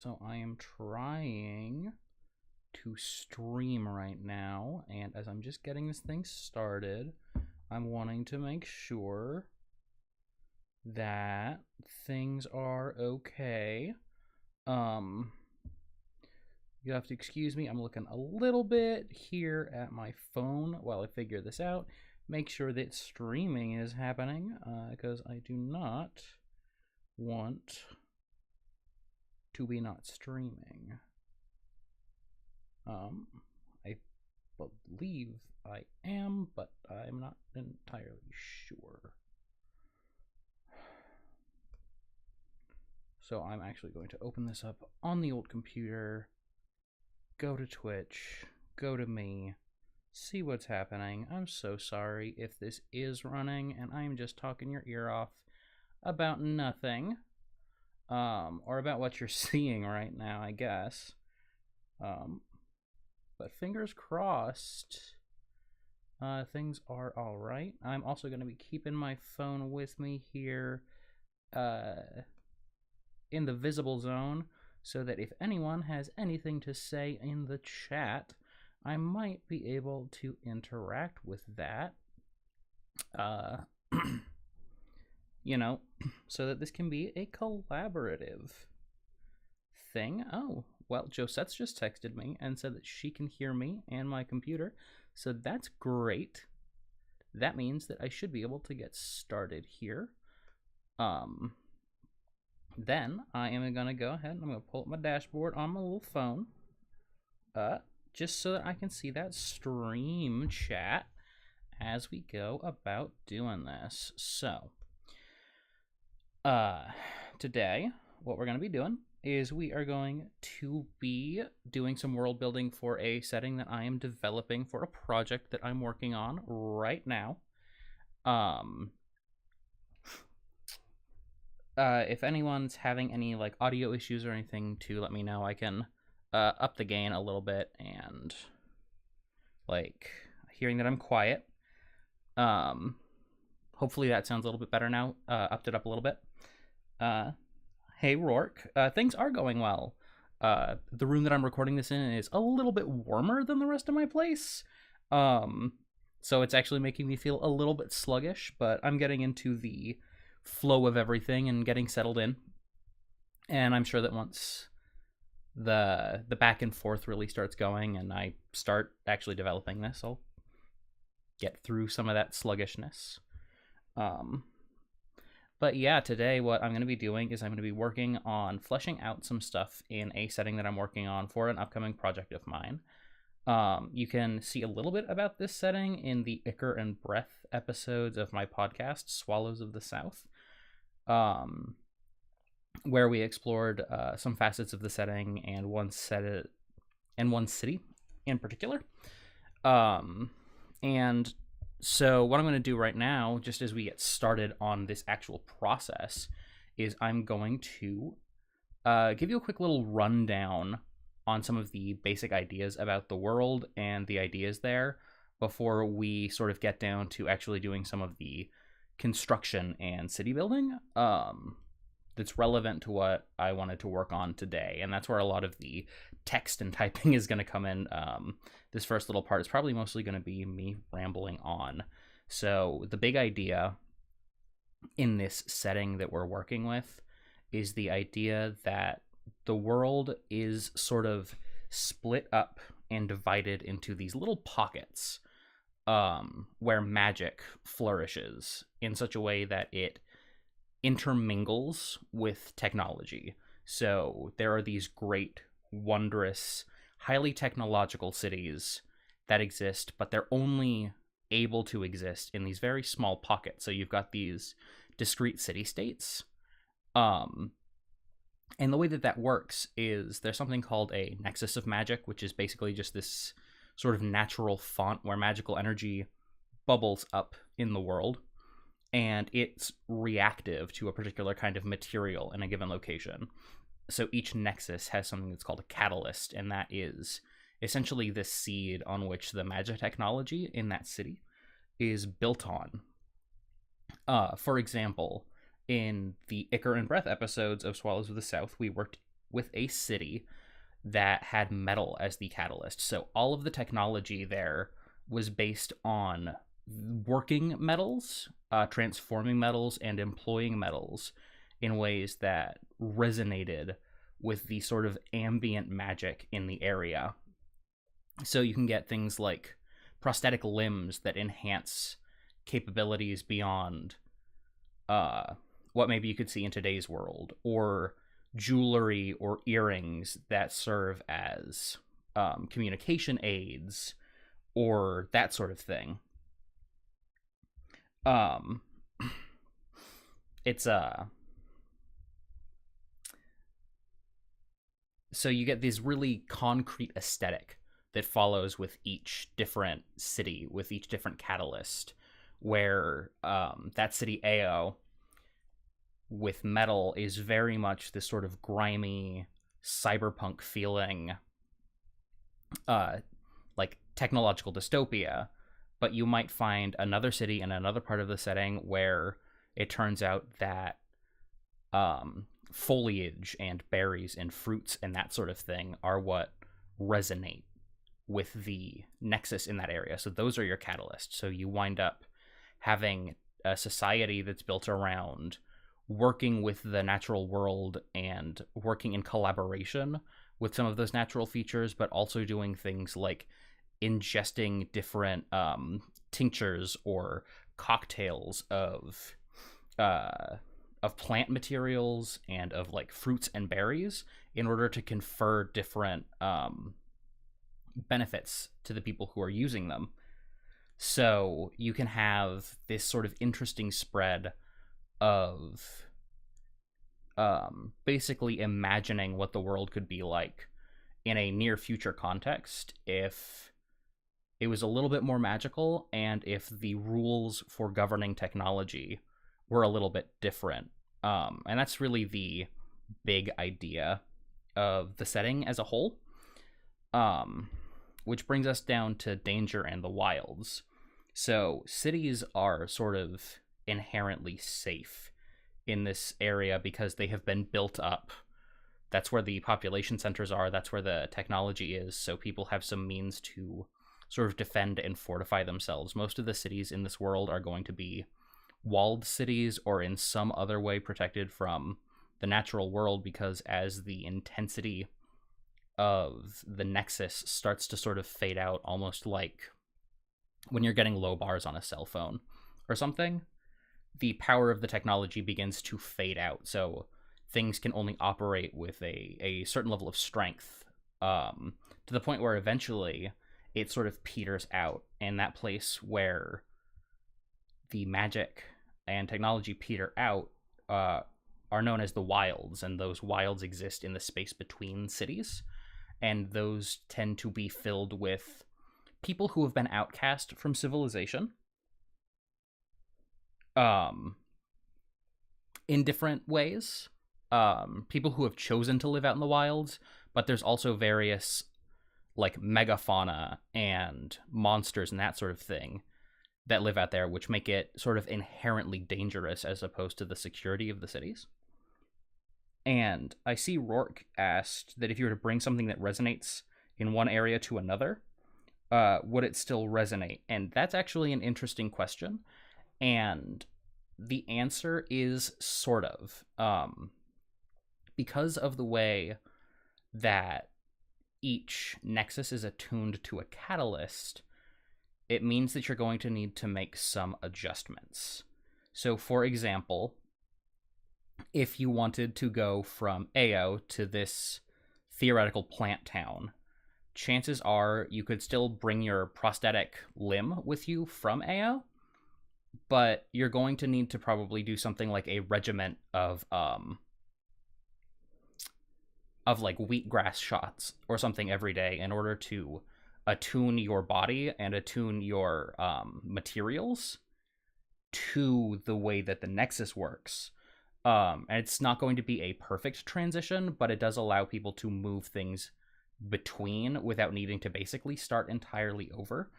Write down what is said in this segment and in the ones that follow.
So I am trying to stream right now, and as I'm just getting this thing started, I'm wanting to make sure that things are okay. Um, you have to excuse me, I'm looking a little bit here at my phone while I figure this out. Make sure that streaming is happening, because I do not want to be not streaming. I believe I am, but I'm not entirely sure. So I'm actually going to open this up on the old computer, go to Twitch, go to me, see what's happening. I'm so sorry if this is running and I'm just talking your ear off about nothing, or about what you're seeing right now, I guess. But fingers crossed, things are all right. I'm also going to be keeping my phone with me here, in the visible zone, so that if anyone has anything to say in the chat, I might be able to interact with that. You know, so that this can be a collaborative thing. Oh, well, Josette's just texted me and said that she can hear me and my computer, so that's great. That means that I should be able to get started here. Then I am going to go ahead and I'm going to pull up my dashboard on my little phone, just so that I can see that stream chat as we go about doing this. So, today, what we're going to be doing is we are going to be doing some world building for a setting that I am developing for a project that I'm working on right now. If anyone's having any like audio issues or anything, to let me know. I can up the gain a little bit, and like hearing that I'm quiet. Hopefully that sounds a little bit better now. Upped it up a little bit. Hey Rourke, things are going well. The room that I'm recording this in is a little bit warmer than the rest of my place. So it's actually making me feel a little bit sluggish, but I'm getting into the flow of everything and getting settled in. And I'm sure that once the back and forth really starts going and I start actually developing this, I'll get through some of that sluggishness. But yeah, today what I'm going to be doing is I'm going to be working on fleshing out some stuff in a setting that I'm working on for an upcoming project of mine. You can see a little bit about this setting in the Ichor and Breath episodes of my podcast, Swallows of the South, where we explored some facets of the setting and one city in particular. And so what I'm going to do right now, just as we get started on this actual process, is I'm going to give you a quick little rundown on some of the basic ideas about the world and the ideas there before we sort of get down to actually doing some of the construction and city building that's relevant to what I wanted to work on today. And that's where a lot of the text and typing is going to come in. This first little part is probably mostly going to be me rambling on. So the big idea in this setting that we're working with is the idea that the world is sort of split up and divided into these little pockets, where magic flourishes in such a way that it intermingles with technology. So there are these great, wondrous, highly technological cities that exist, but they're only able to exist in these very small pockets. So you've got these discrete city-states. And the way that that works is there's something called a nexus of magic, which is basically just this sort of natural font where magical energy bubbles up in the world, and it's reactive to a particular kind of material in a given location. So each nexus has something that's called a catalyst, and that is essentially the seed on which the magic technology in that city is built on. For example, in the Ichor and Breath episodes of Swallows of the South, we worked with a city that had metal as the catalyst. So all of the technology there was based on working metals, transforming metals, and employing metals in ways that resonated with the sort of ambient magic in the area. So you can get things like prosthetic limbs that enhance capabilities beyond what maybe you could see in today's world, or jewelry or earrings that serve as communication aids, or that sort of thing. It's so you get this really concrete aesthetic that follows with each different city, with each different catalyst, where that city Ao with metal is very much this sort of grimy cyberpunk feeling, like technological dystopia. But you might find another city in another part of the setting where it turns out that foliage and berries and fruits and that sort of thing are what resonate with the nexus in that area. So those are your catalysts. So you wind up having a society that's built around working with the natural world and working in collaboration with some of those natural features, but also doing things like ingesting different tinctures or cocktails of plant materials and of like fruits and berries in order to confer different benefits to the people who are using them. So you can have this sort of interesting spread of basically imagining what the world could be like in a near future context if it was a little bit more magical and if the rules for governing technology were a little bit different. And that's really the big idea of the setting as a whole. Which brings us down to danger and the wilds. So cities are sort of inherently safe in this area because they have been built up. That's where the population centers are. That's where the technology is. So people have some means to sort of defend and fortify themselves. Most of the cities in this world are going to be walled cities or in some other way protected from the natural world, because as the intensity of the nexus starts to sort of fade out, almost like when you're getting low bars on a cell phone or something, the power of the technology begins to fade out. So things can only operate with a certain level of strength, to the point where eventually it sort of peters out. And that place where the magic and technology peter out are known as the wilds, and those wilds exist in the space between cities. And those tend to be filled with people who have been outcast from civilization in different ways. People who have chosen to live out in the wilds, but there's also various like megafauna and monsters and that sort of thing that live out there, which make it sort of inherently dangerous as opposed to the security of the cities. And I see Rourke asked that if you were to bring something that resonates in one area to another, would it still resonate? And that's actually an interesting question. And the answer is sort of. Because of the way that each nexus is attuned to a catalyst, it means that you're going to need to make some adjustments. So, for example, if you wanted to go from Ao to this theoretical plant town, chances are you could still bring your prosthetic limb with you from Ao, but you're going to need to probably do something like a regiment of like wheatgrass shots or something every day in order to attune your body and attune your materials to the way that the Nexus works. And it's not going to be a perfect transition, but it does allow people to move things between without needing to basically start entirely over.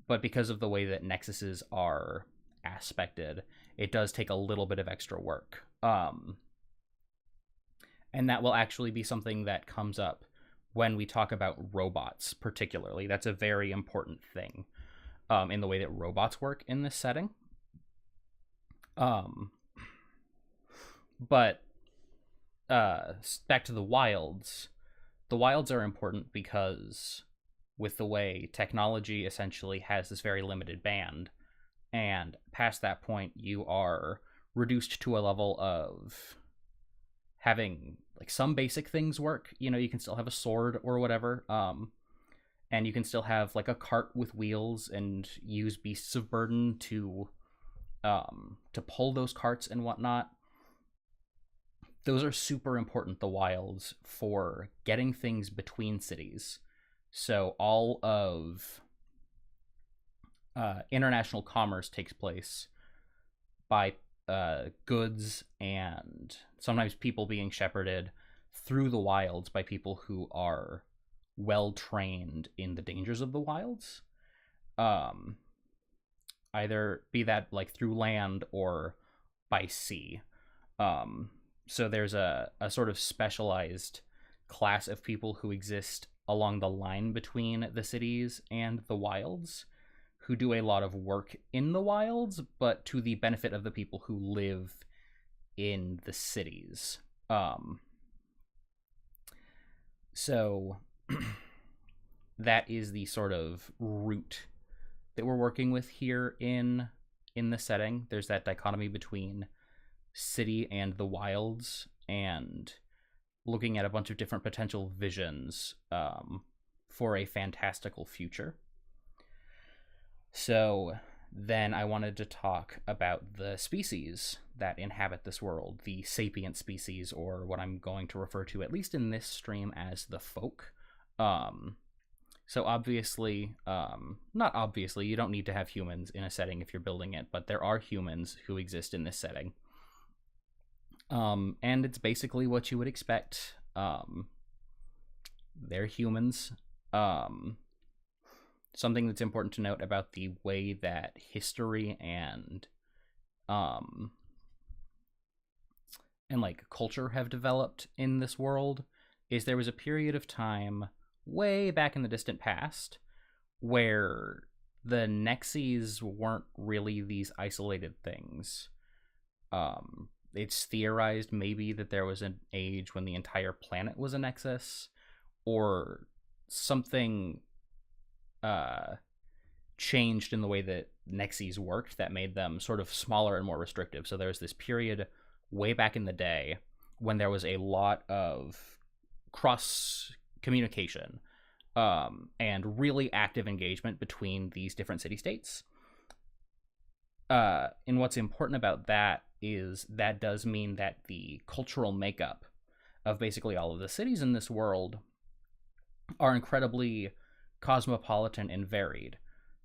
But because of the way that Nexuses are aspected, it does take a little bit of extra work. And And that will actually be something that comes up when we talk about robots, particularly. That's a very important thing in the way that robots work in this setting. But back to the wilds. The wilds are important because with the way technology essentially has this very limited band, and past that point you are reduced to a level of having like some basic things work. You know, you can still have a sword or whatever, and you can still have like a cart with wheels and use beasts of burden to pull those carts and whatnot. Those are super important, the wilds, for getting things between cities. So all of international commerce takes place by goods and sometimes people being shepherded through the wilds by people who are well trained in the dangers of the wilds. Either be that like through land or by sea. So there's a sort of specialized class of people who exist along the line between the cities and the wilds, who do a lot of work in the wilds, but to the benefit of the people who live in the cities. So that is the sort of route that we're working with here in the setting. There's that dichotomy between city and the wilds, and looking at a bunch of different potential visions for a fantastical future. So then I wanted to talk about the species that inhabit this world, the sapient species, or what I'm going to refer to, at least in this stream, as the folk. So obviously, not obviously, you don't need to have humans in a setting if you're building it, but there are humans who exist in this setting. And it's basically what you would expect. They're humans. Something that's important to note about the way that history and like culture have developed in this world is there was a period of time way back in the distant past where the Nexes weren't really these isolated things. It's theorized maybe that there was an age when the entire planet was a nexus, or something changed in the way that Nexes worked that made them sort of smaller and more restrictive. So there's this period way back in the day when there was a lot of cross communication and really active engagement between these different city-states. And what's important about that is that does mean that the cultural makeup of basically all of the cities in this world are incredibly cosmopolitan and varied.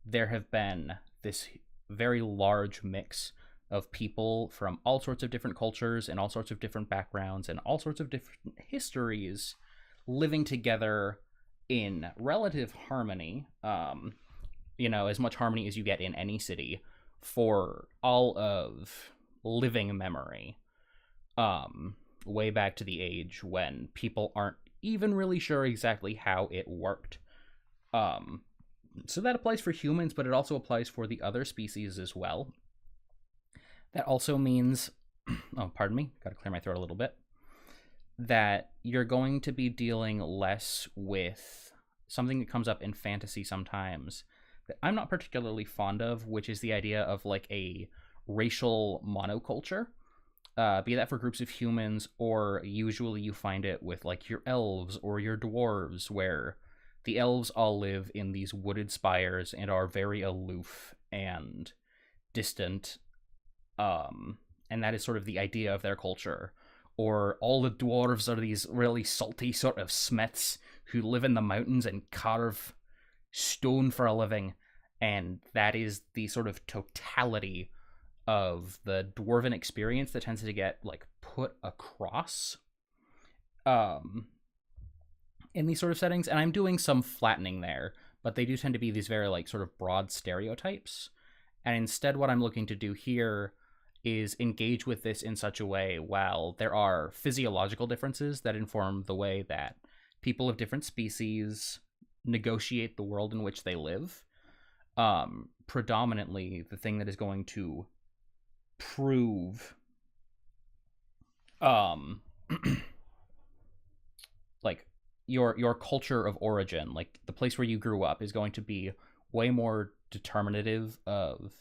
There have been this very large mix of people from all sorts of different cultures and all sorts of different backgrounds and all sorts of different histories living together in relative harmony, as much harmony as you get in any city for all of living memory, way back to the age when people aren't even really sure exactly how it worked. So that applies for humans, but it also applies for the other species as well. That also means, pardon me, gotta clear my throat a little bit, that you're going to be dealing less with something that comes up in fantasy sometimes that I'm not particularly fond of, which is the idea of like a racial monoculture, be that for groups of humans, or usually you find it with like your elves or your dwarves, where the elves all live in these wooded spires and are very aloof and distant, and that is sort of the idea of their culture. Or all the dwarves are these really salty sort of smiths who live in the mountains and carve stone for a living, and that is the sort of totality of the dwarven experience that tends to get like put across in these sort of settings. And I'm doing some flattening there, but they do tend to be these very like sort of broad stereotypes. And instead what I'm looking to do here is engage with this in such a way while there are physiological differences that inform the way that people of different species negotiate the world in which they live. Predominantly, the thing that is going to prove like your culture of origin, like the place where you grew up, is going to be way more determinative of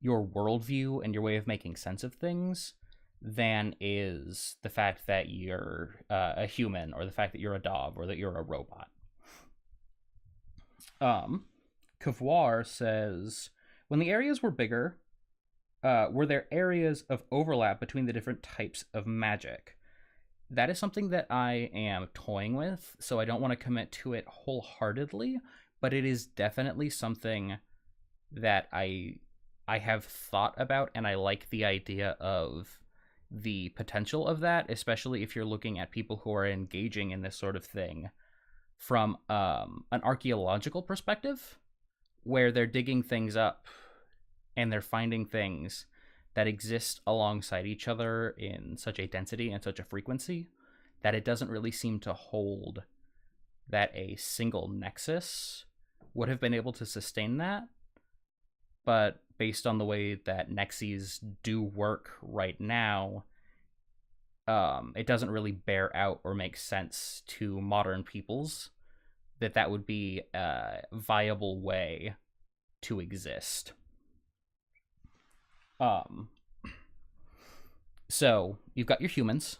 your worldview and your way of making sense of things than is the fact that you're a human, or the fact that you're a dog, or that you're a robot. Cavoir says, when the areas were bigger, were there areas of overlap between the different types of magic? That is something that I am toying with, so I don't want to commit to it wholeheartedly, but it is definitely something that I have thought about, and I like the idea of the potential of that, especially if you're looking at people who are engaging in this sort of thing from an archaeological perspective, where they're digging things up and they're finding things that exist alongside each other in such a density and such a frequency that it doesn't really seem to hold that a single nexus would have been able to sustain that. But based on the way that nexes do work right now, it doesn't really bear out or make sense to modern peoples that would be a viable way to exist. So you've got your humans,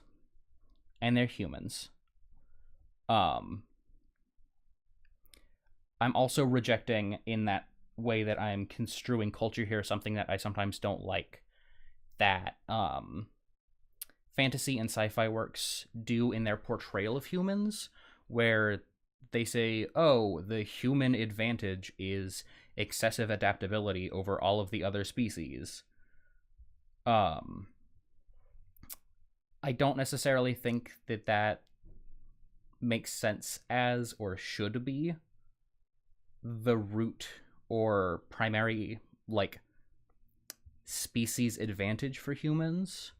and they're humans. I'm also rejecting, in that way that I'm construing culture here, something that I sometimes don't like, that fantasy and sci-fi works do in their portrayal of humans, where they say, oh, the human advantage is excessive adaptability over all of the other species. I don't necessarily think that makes sense as, or should be, the root or primary, like, species advantage for humans,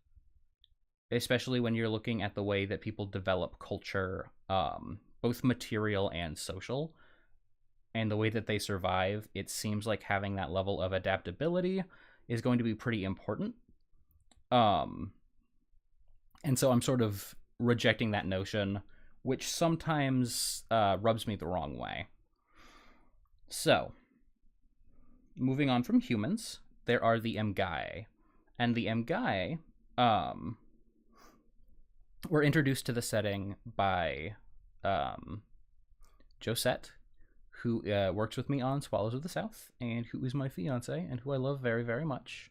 especially when you're looking at the way that people develop culture, both material and social, and the way that they survive. It seems like having that level of adaptability is going to be pretty important. And so I'm sort of rejecting that notion, which sometimes rubs me the wrong way. So, moving on from humans, there are the Mgai. And the Mgai were introduced to the setting by Josette, who works with me on Swallows of the South, and who is my fiance, and who I love very, very much.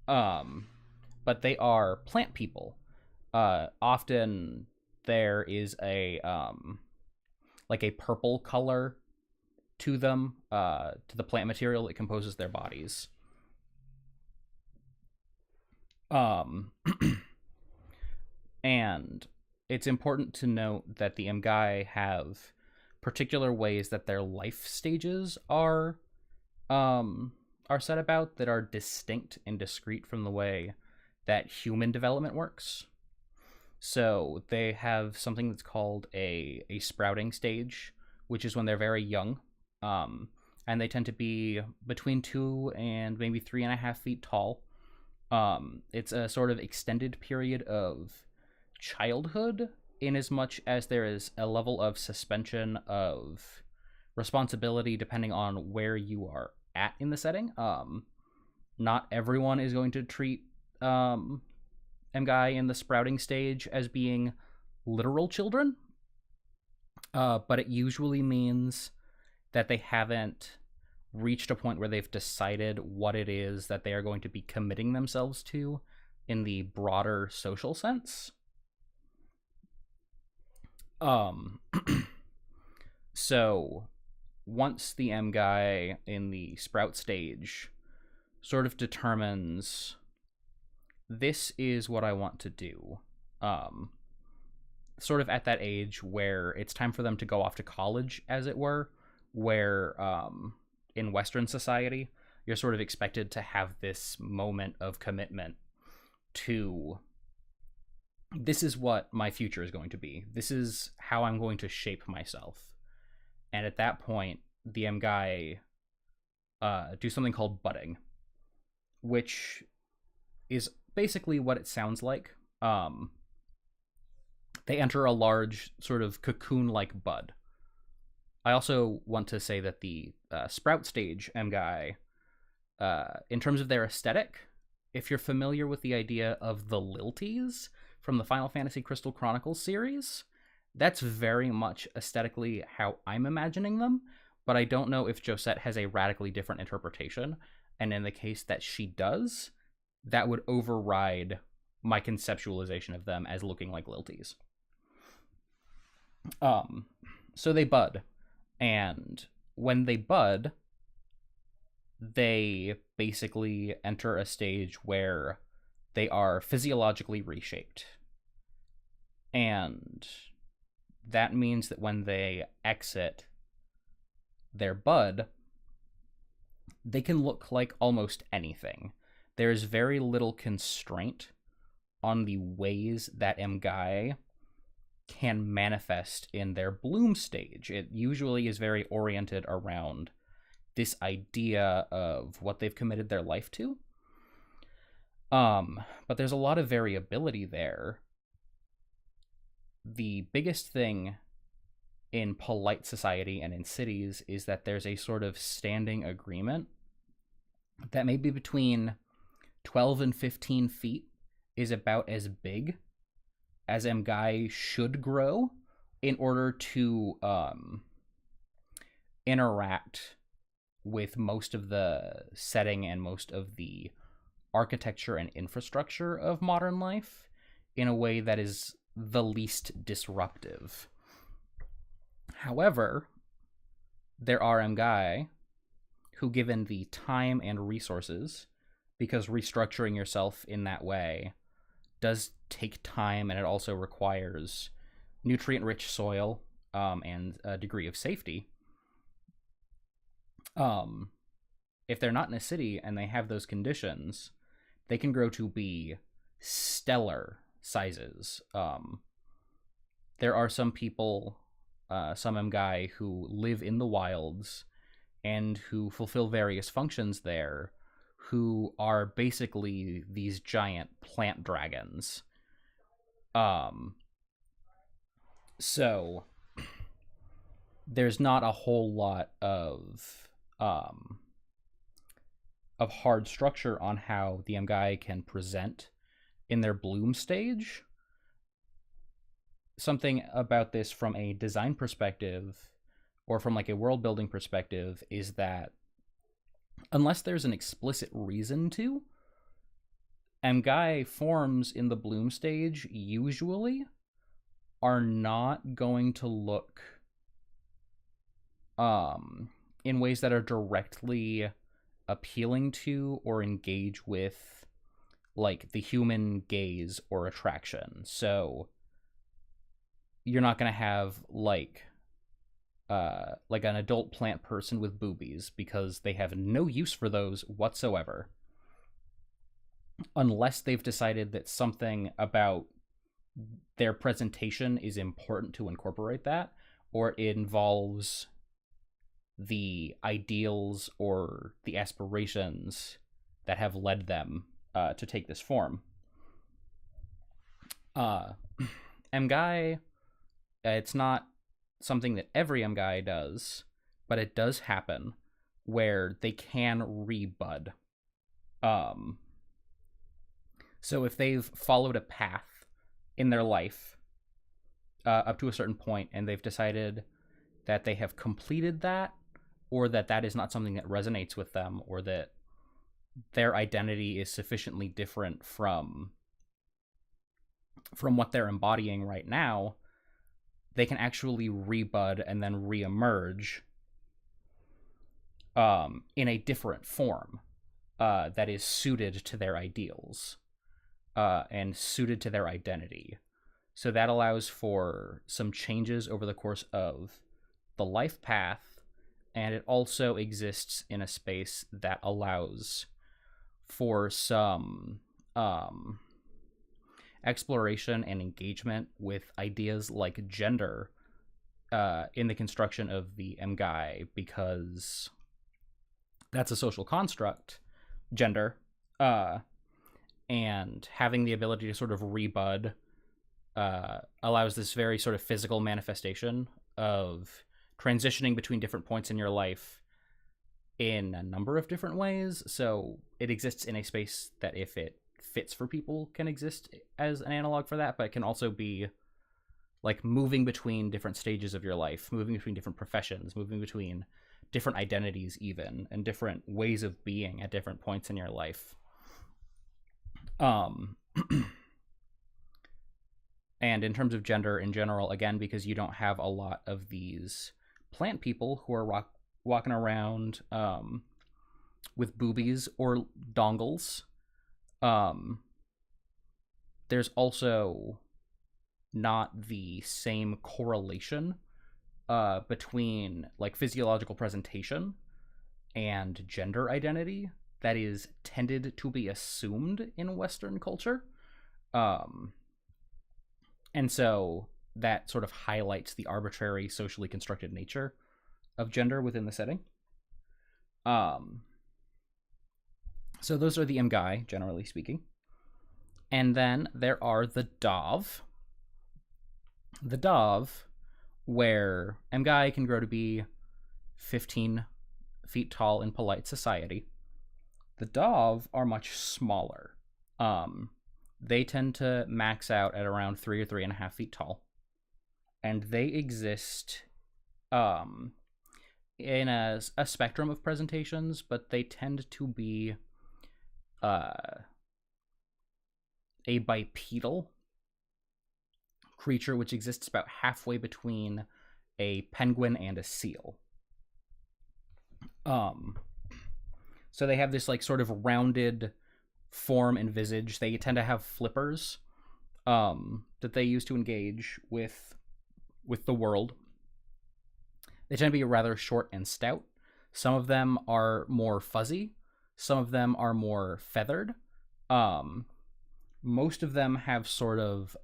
But they are plant people. Often there is a like a purple color to them, to the plant material that composes their bodies. And it's important to note that the Mgai have particular ways that their life stages are set about, that are distinct and discrete from the way that human development works. So they have something that's called a sprouting stage, which is when they're very young, and they tend to be between 2 and maybe 3.5 feet tall. It's a sort of extended period of childhood, in as much as there is a level of suspension of responsibility depending on where you are at in the setting. Not everyone is going to treat Mgai in the sprouting stage as being literal children, but it usually means that they haven't reached a point where they've decided what it is that they are going to be committing themselves to in the broader social sense. So once the Mgai in the sprout stage sort of determines, this is what I want to do, sort of at that age where it's time for them to go off to college, as it were, where in Western society, you're sort of expected to have this moment of commitment to, this is what my future is going to be. This is how I'm going to shape myself. And at that point, the M guy do something called budding, which is basically what it sounds like. They enter a large sort of cocoon-like bud. I also want to say that the sprout stage M guy, in terms of their aesthetic, if you're familiar with the idea of the Lilties from the Final Fantasy Crystal Chronicles series, that's very much aesthetically how I'm imagining them, but I don't know if Josette has a radically different interpretation, and in the case that she does, that would override my conceptualization of them as looking like Lilties. So they bud, and when they bud, they basically enter a stage where they are physiologically reshaped. And that means that when they exit their bud, they can look like almost anything. There's very little constraint on the ways that Mgai can manifest in their bloom stage. It usually is very oriented around this idea of what they've committed their life to. But there's a lot of variability there. The biggest thing in polite society and in cities is that there's a sort of standing agreement that maybe between 12 and 15 feet is about as big as Mgai should grow in order to interact with most of the setting and most of the architecture and infrastructure of modern life in a way that is the least disruptive. However, there are Mgai who, given the time and resources, because restructuring yourself in that way does take time, and it also requires nutrient-rich soil and a degree of safety. If they're not in a city and they have those conditions, they can grow to be stellar sizes. There are some people, some Mgai, who live in the wilds and who fulfill various functions there, who are basically these giant plant dragons. So there's not a whole lot of hard structure on how the Mgai can present in their bloom stage. Something about this from a design perspective, or from like a world building perspective, is that unless there's an explicit reason to, Mgai forms in the bloom stage usually are not going to look in ways that are directly appealing to or engage with like the human gaze or attraction. So you're not going to have like an adult plant person with boobies, because they have no use for those whatsoever, unless they've decided that something about their presentation is important to incorporate that, or it involves the ideals or the aspirations that have led them to take this form. Mgai, it's not something that every Mgai does, but it does happen where they can rebud. So if they've followed a path in their life up to a certain point, and they've decided that they have completed that, or that that is not something that resonates with them, or that their identity is sufficiently different from what they're embodying right now, they can actually rebud and then reemerge in a different form that is suited to their ideals and suited to their identity. So that allows for some changes over the course of the life path, and it also exists in a space that allows for some exploration and engagement with ideas like gender in the construction of the MGUI, because that's a social construct, gender, and having the ability to sort of rebud allows this very sort of physical manifestation of transitioning between different points in your life in a number of different ways. So it exists in a space that, if it fits for people, can exist as an analog for that, but it can also be like moving between different stages of your life, moving between different professions, moving between different identities even, and different ways of being at different points in your life. And in terms of gender in general, again, because you don't have a lot of these plant people who are walking around with boobies or dongles, there's also not the same correlation between like physiological presentation and gender identity that is tended to be assumed in Western culture. And so that sort of highlights the arbitrary socially constructed nature of gender within the setting. So those are the MGUI, generally speaking. And then there are the Dov. The Dov, where MGUI can grow to be 15 feet tall in polite society. The Dov are much smaller. They tend to max out at around 3 or 3.5 feet tall. And they exist in a spectrum of presentations, but they tend to be a bipedal creature, which exists about halfway between a penguin and a seal. So they have this like sort of rounded form and visage. They tend to have flippers that they use to engage with the world. They tend to be rather short and stout. Some of them are more fuzzy. Some of them are more feathered. Most of them have sort of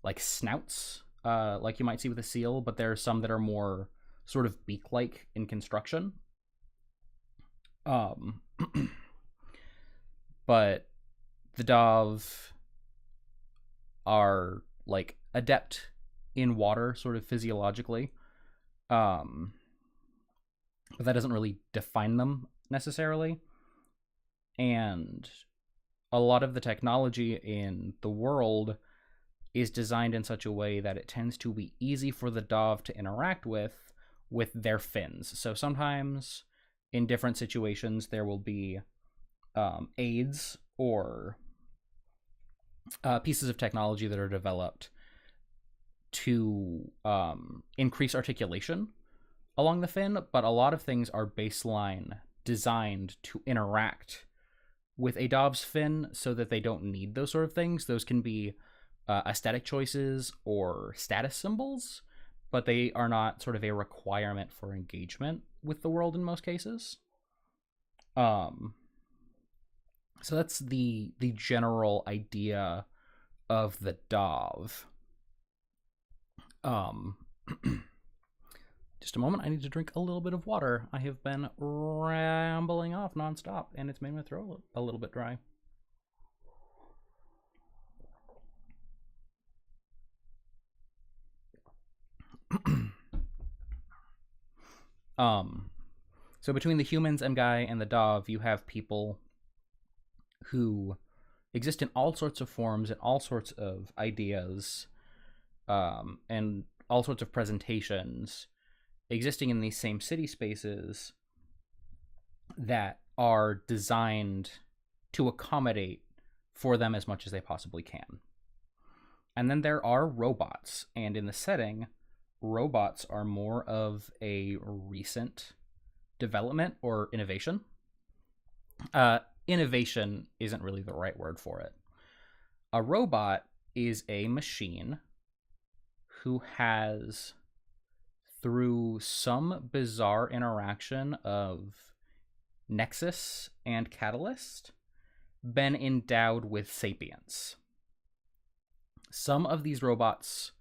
like snouts, like you might see with a seal, but there are some that are more sort of beak-like in construction. But the Dov are like adept in water, sort of physiologically. But that doesn't really define them necessarily. And a lot of the technology in the world is designed in such a way that it tends to be easy for the Dov to interact with their fins. So sometimes in different situations there will be aids or pieces of technology that are developed to increase articulation along the fin, but a lot of things are baseline designed to interact with a Dov's fin so that they don't need those sort of things. Those can be aesthetic choices or status symbols, but they are not sort of a requirement for engagement with the world in most cases. So that's the general idea of the Dov. Just a moment, I need to drink a little bit of water. I have been rambling off nonstop, and it's made my throat a little bit dry. So between the humans, MGUI, and the Dov, you have people who exist in all sorts of forms and all sorts of ideas, and all sorts of presentations, existing in these same city spaces that are designed to accommodate for them as much as they possibly can. And then there are robots, and in the setting, robots are more of a recent development or innovation. Innovation isn't really the right word for it. A robot is a machine who has, through some bizarre interaction of Nexus and Catalyst, been endowed with sapience. Some of these robots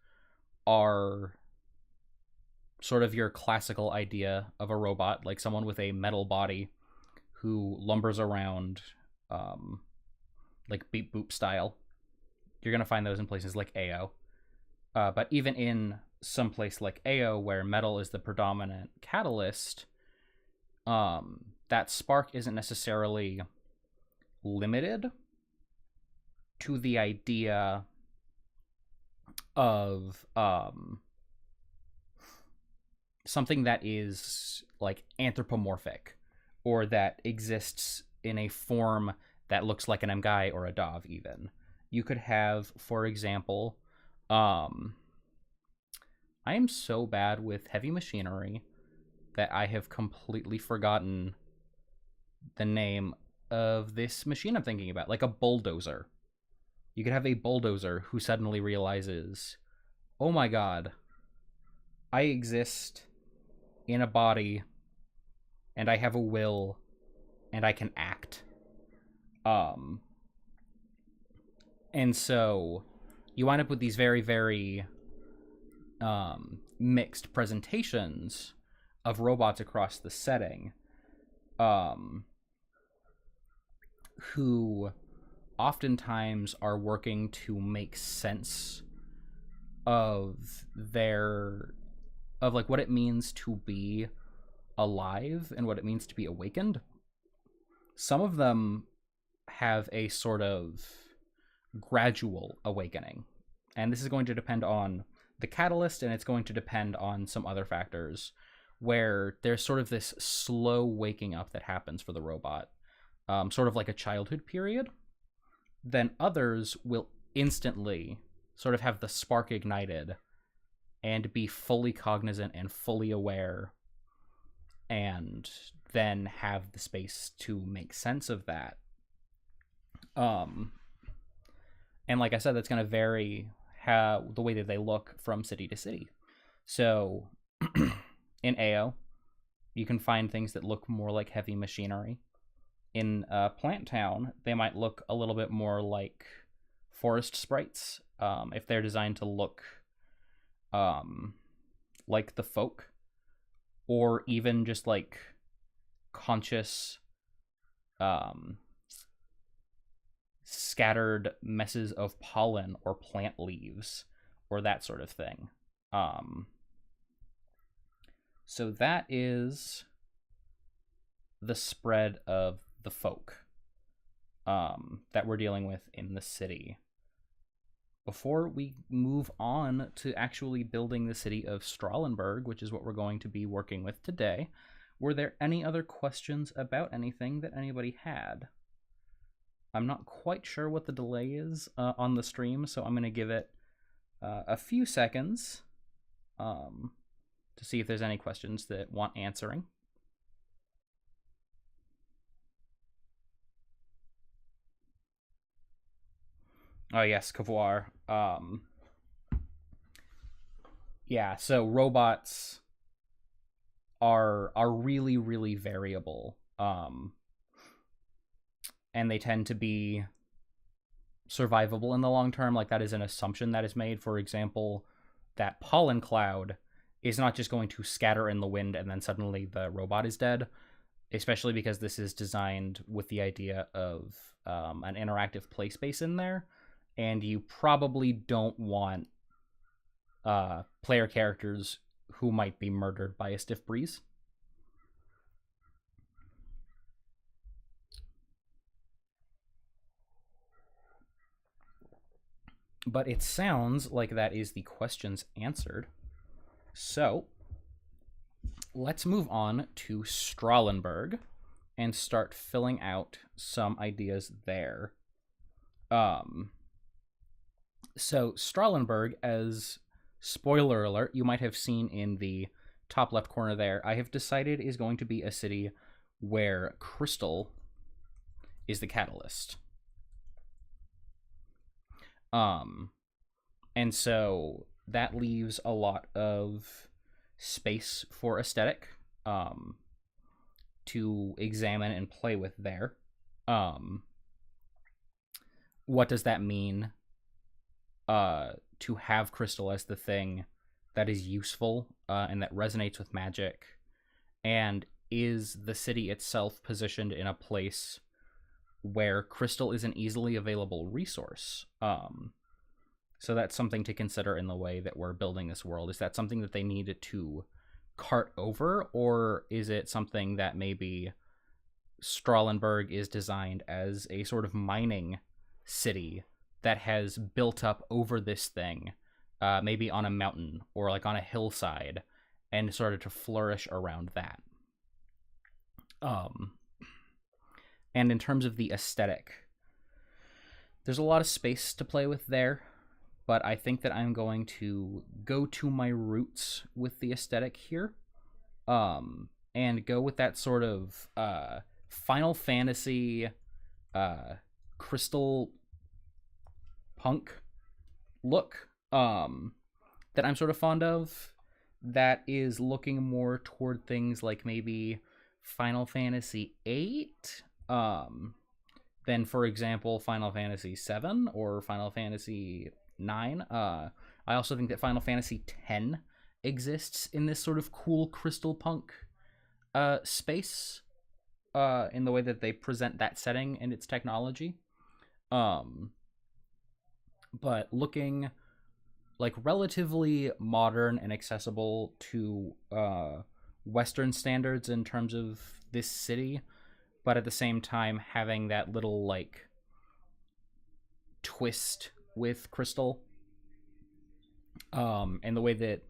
are sort of your classical idea of a robot, like someone with a metal body who lumbers around, like beep boop style. You're going to find those in places like AO. But even in some place like AO, where metal is the predominant catalyst, that spark isn't necessarily limited to the idea of something that is like anthropomorphic, or that exists in a form that looks like an Mgai or a Dov even. You could have, for example, I am so bad with heavy machinery that I have completely forgotten the name of this machine I'm thinking about, like a bulldozer. You could have a bulldozer who suddenly realizes, oh my god, I exist in a body, and I have a will, and I can act. And so you wind up with these very, very mixed presentations of robots across the setting, who oftentimes are working to make sense of like what it means to be alive and what it means to be awakened. Some of them have a sort of gradual awakening, and this is going to depend on the catalyst, and it's going to depend on some other factors, where there's sort of this slow waking up that happens for the robot, sort of like a childhood period. Then others will instantly sort of have the spark ignited and be fully cognizant and fully aware, and then have the space to make sense of that. And like I said, that's going to vary how the way that they look from city to city. So in AO, you can find things that look more like heavy machinery. In Plant Town, they might look a little bit more like forest sprites, if they're designed to look like the folk, or even just like conscious scattered messes of pollen or plant leaves, or that sort of thing. So that is the spread of the folk that we're dealing with in the city. Before we move on to actually building the city of Strahlenberg, which is what we're going to be working with today, were there any other questions about anything that anybody had? I'm not quite sure what the delay is on the stream, so I'm going to give it a few seconds to see if there's any questions that want answering. Oh yes, Cavoir. Yeah, so robots are really, really variable. And they tend to be survivable in the long term. Like, that is an assumption that is made. For example, that pollen cloud is not just going to scatter in the wind and then suddenly the robot is dead, especially because this is designed with the idea of an interactive play space in there, and you probably don't want player characters who might be murdered by a stiff breeze. But it sounds like that is the questions answered. So let's move on to Strahlenberg and start filling out some ideas there. So Strahlenberg, as spoiler alert, you might have seen in the top left corner there, I have decided is going to be a city where crystal is the catalyst. And so that leaves a lot of space for aesthetic to examine and play with there. what does that mean to have crystal as the thing that is useful and that resonates with magic, and is the city itself positioned in a place where crystal is an easily available resource? So that's something to consider in the way that we're building this world. Is that something that they needed to cart over, or is it something that maybe Strahlenberg is designed as a sort of mining city that has built up over this thing, maybe on a mountain or like on a hillside, and started to flourish around that? And in terms of the aesthetic, there's a lot of space to play with there, but I think that I'm going to go to my roots with the aesthetic here, and go with that sort of Final Fantasy crystal punk look that I'm sort of fond of, that is looking more toward things like maybe Final Fantasy VIII, than, for example, Final Fantasy VII or Final Fantasy IX. I also think that Final Fantasy X exists in this sort of cool crystal punk space, in the way that they present that setting and its technology. But looking like relatively modern and accessible to Western standards in terms of this city, but at the same time having that little like twist with crystal, and the way that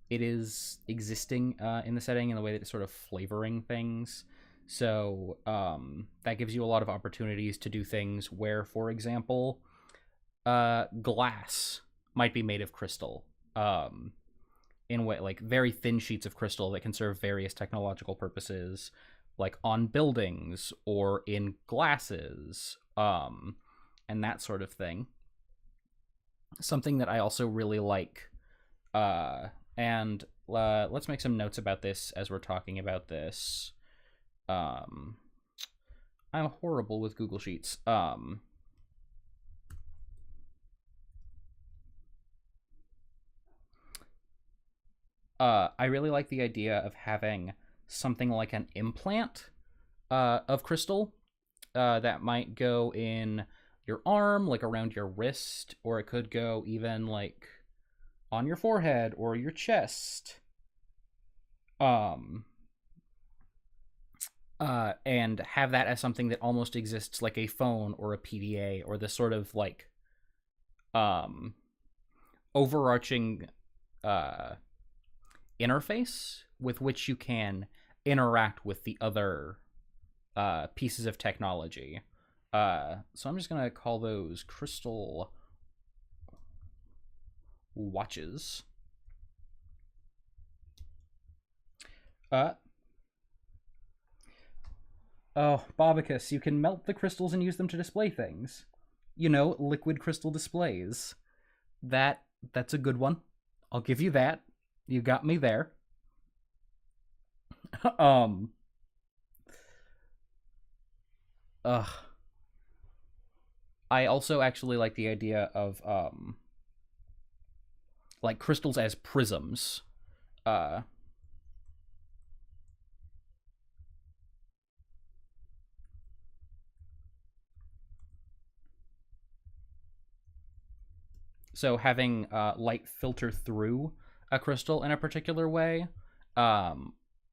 it is existing in the setting, and the way that it's sort of flavoring things. So that gives you a lot of opportunities to do things where, for example, glass might be made of crystal, in way like very thin sheets of crystal that can serve various technological purposes, like on buildings or in glasses, and that sort of thing. Something that I also really like, and let's make some notes about this as we're talking about this. I'm horrible with Google Sheets. I really like the idea of having something like an implant of crystal that might go in your arm, like around your wrist, or it could go even like on your forehead or your chest. And have that as something that almost exists like a phone or a PDA, or this sort of like overarching interface with which you can interact with the other pieces of technology. So I'm just gonna call those crystal watches. Oh, Bobicus, you can melt the crystals and use them to display things. You know, liquid crystal displays. That's a good one. I'll give you that. You got me there. um Ugh. I also actually like the idea of like crystals as prisms. Uh so having light filter through a crystal in a particular way,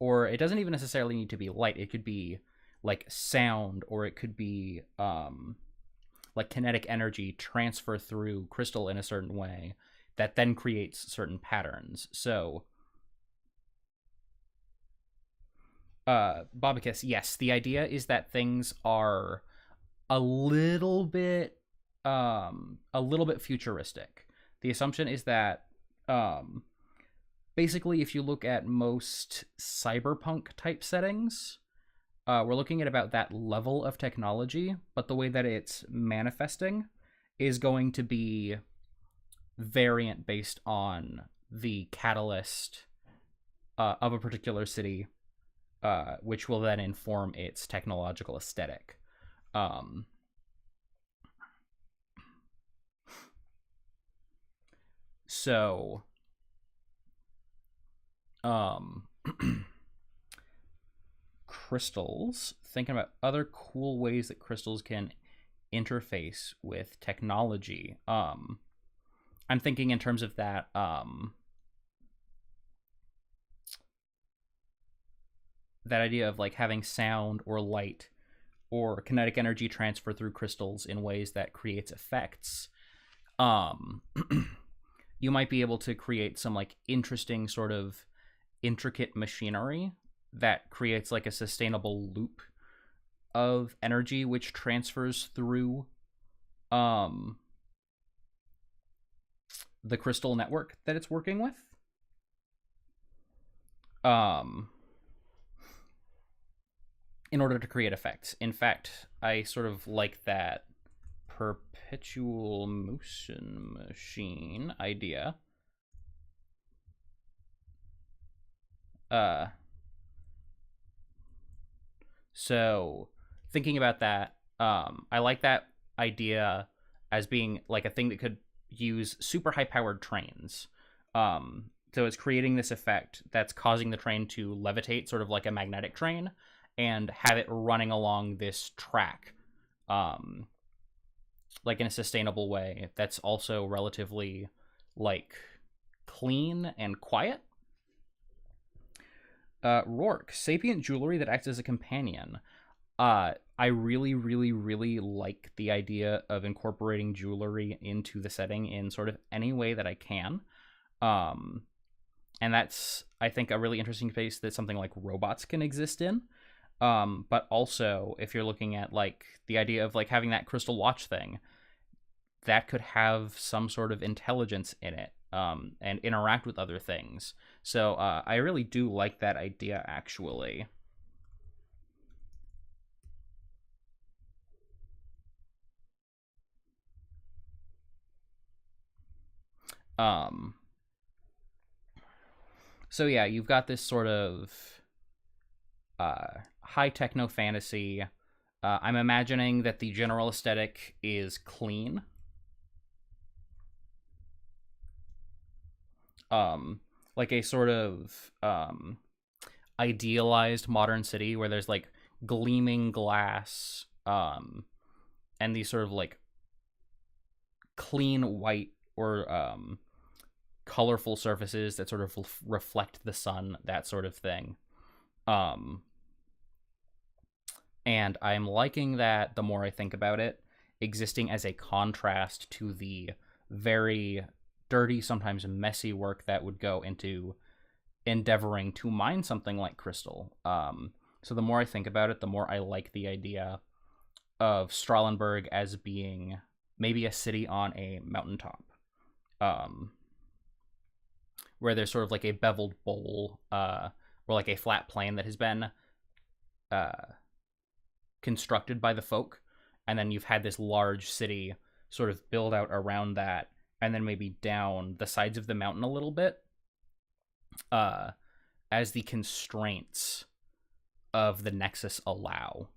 or it doesn't even necessarily need to be light. It could be like sound, or it could be like kinetic energy transfer through crystal in a certain way that then creates certain patterns. So Bobicus, yes, the idea is that things are a little bit futuristic. The assumption is that basically, if you look at most cyberpunk type settings, we're looking at about that level of technology, but the way that it's manifesting is going to be variant based on the catalyst of a particular city, which will then inform its technological aesthetic. So, um, crystals, thinking about other cool ways that crystals can interface with technology. I'm thinking in terms of that idea of like having sound or light or kinetic energy transfer through crystals in ways that creates effects. Um, you might be able to create some like interesting sort of intricate machinery that creates like a sustainable loop of energy which transfers through um the crystal network that it's working with. Um in order to create effects. In fact, I sort of like that perpetual motion machine idea. Uh so thinking about that, I like that idea as being like a thing that could use super high powered trains. So it's creating this effect that's causing the train to levitate, sort of like a magnetic train, and have it running along this track, um, like in a sustainable way that's also relatively like clean and quiet. Rourke, sapient jewelry that acts as a companion. I really, really, really like the idea of incorporating jewelry into the setting in sort of any way that I can. Um, and that's, I think, a really interesting space that something like robots can exist in. But also, if you're looking at like the idea of like having that crystal watch thing, that could have some sort of intelligence in it, and interact with other things. So I really do like that idea, actually. Um, so yeah, you've got this sort of high techno fantasy. I'm imagining that the general aesthetic is clean. Like a sort of idealized modern city where there's like gleaming glass, and these sort of like clean white or colorful surfaces that sort of reflect the sun, that sort of thing. Um, and I'm liking that the more I think about it, existing as a contrast to the very dirty, sometimes messy work that would go into endeavoring to mine something like crystal. So the more I think about it, the more I like the idea of Strahlenberg as being maybe a city on a mountaintop, um, where there's sort of like a beveled bowl, or like a flat plane that has been uh, constructed by the folk, and then you've had this large city sort of build out around that, and then maybe down the sides of the mountain a little bit, uh, as the constraints of the Nexus allow.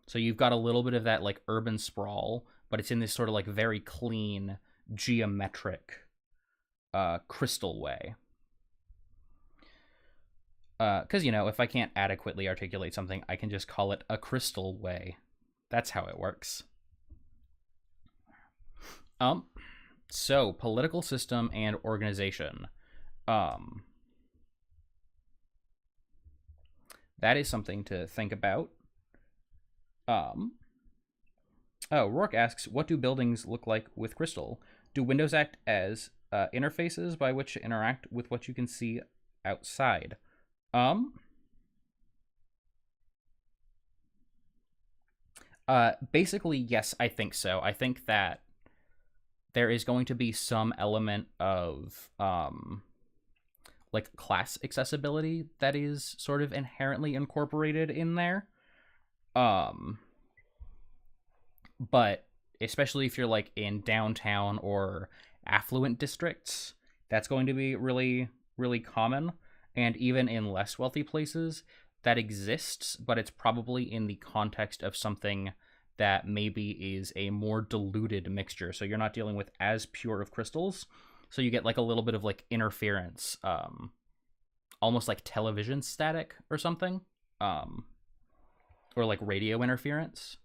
So you've got a little bit of that like urban sprawl, but it's in this sort of like very clean, geometric, crystal way. Because, if I can't adequately articulate something, I can just call it a crystal way. That's how it works. So political system and organization. That is something to think about. Rourke asks, what do buildings look like with crystal? Do windows act as interfaces by which to interact with what you can see outside? Basically, yes, I think so. I think that there is going to be some element of like class accessibility that is sort of inherently incorporated in there. Um, but especially if you're like in downtown or affluent districts, that's going to be really, really common. And even in less wealthy places, that exists, but it's probably in the context of something that maybe is a more diluted mixture. So you're not dealing with as pure of crystals. So you get like a little bit of like interference, almost like television static or something, or like radio interference.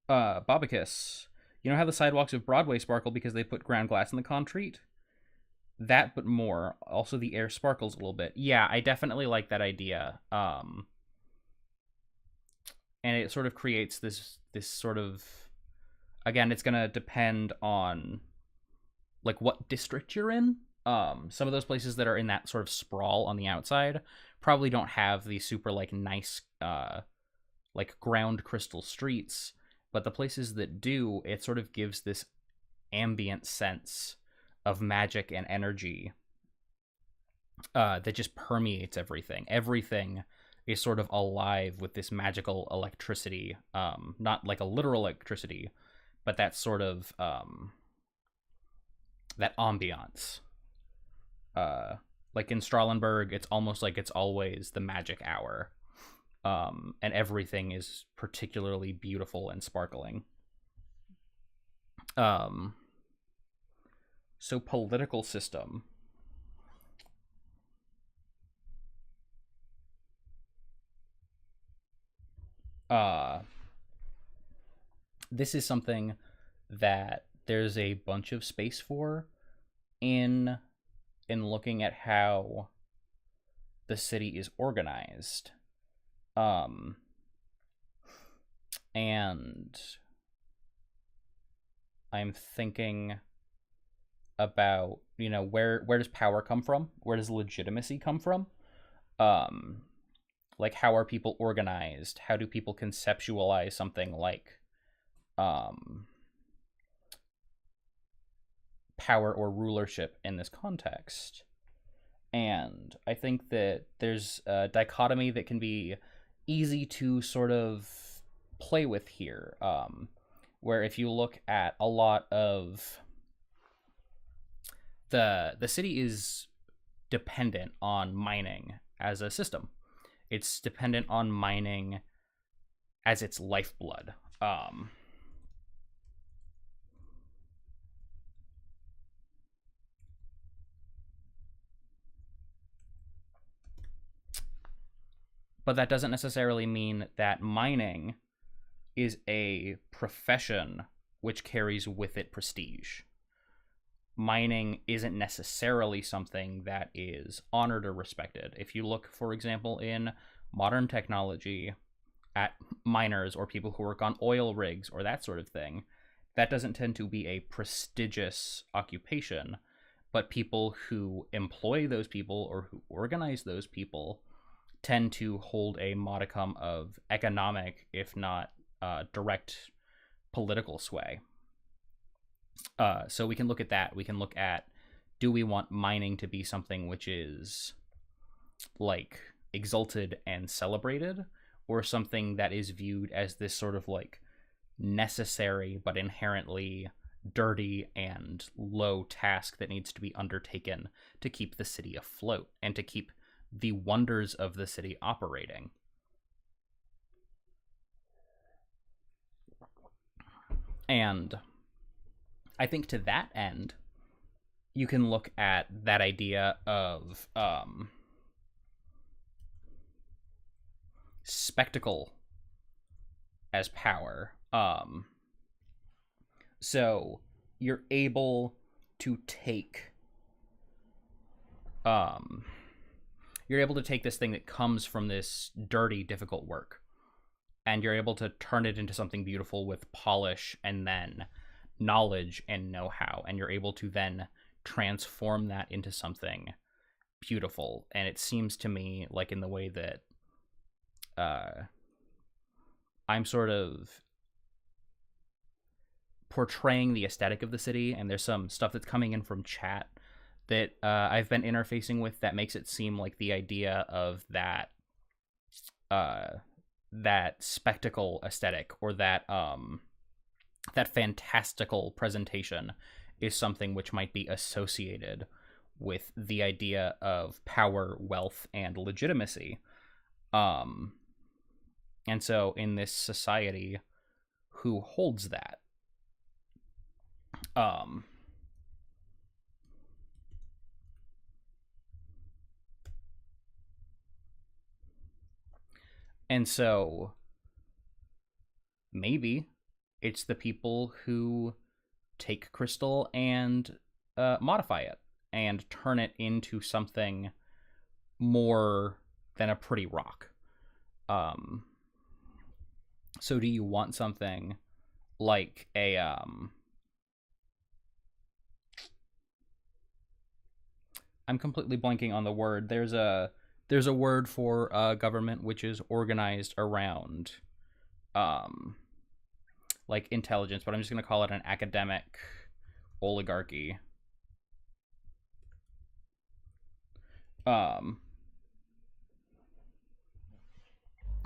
Bobicus, you know how the sidewalks of Broadway sparkle because they put ground glass in the concrete? That, but more. Also, the air sparkles a little bit. Yeah, I definitely like that idea. And it sort of creates this sort of, again, it's gonna depend on like what district you're in. Some of those places that are in that sort of sprawl on the outside probably don't have the super like nice like ground crystal streets, but the places that do, it sort of gives this ambient sense of magic and energy that just permeates everything. Everything is sort of alive with this magical electricity, not like a literal electricity, but that sort of that ambiance. Like in Strahlenberg, it's almost like it's always the magic hour, and everything is particularly beautiful and sparkling. So political system. This is something that there's a bunch of space for in looking at how the city is organized. And I'm thinking about, you know, where does power come from? Where does legitimacy come from? Like, how are people organized? How do people conceptualize something like power or rulership in this context? And I think that there's a dichotomy that can be easy to sort of play with here, where if you look at a lot of the city is dependent on mining as a system. It's dependent on mining as its lifeblood. But that doesn't necessarily mean that mining is a profession which carries with it prestige. Mining isn't necessarily something that is honored or respected. If you look, for example, in modern technology at miners or people who work on oil rigs or that sort of thing, that doesn't tend to be a prestigious occupation, but people who employ those people or who organize those people tend to hold a modicum of economic, if not direct political sway. So we can look at that. We can look at, do we want mining to be something which is like exalted and celebrated, or something that is viewed as this sort of like necessary but inherently dirty and low task that needs to be undertaken to keep the city afloat and to keep the wonders of the city operating? And I think to that end, you can look at that idea of spectacle as power. So you're able to take this thing that comes from this dirty, difficult work, and you're able to turn it into something beautiful with polish and then knowledge and know-how, and you're able to then transform that into something beautiful. And it seems to me like, in the way that I'm sort of portraying the aesthetic of the city, and there's some stuff that's coming in from chat that I've been interfacing with that makes it seem like the idea of that that spectacle aesthetic, or that that fantastical presentation, is something which might be associated with the idea of power, wealth, and legitimacy. And so in this society, who holds that? And so maybe it's the people who take crystal and modify it and turn it into something more than a pretty rock. So do you want something like a I'm completely blanking on the word. There's a word for government which is organized around like intelligence, but I'm just going to call it an academic oligarchy.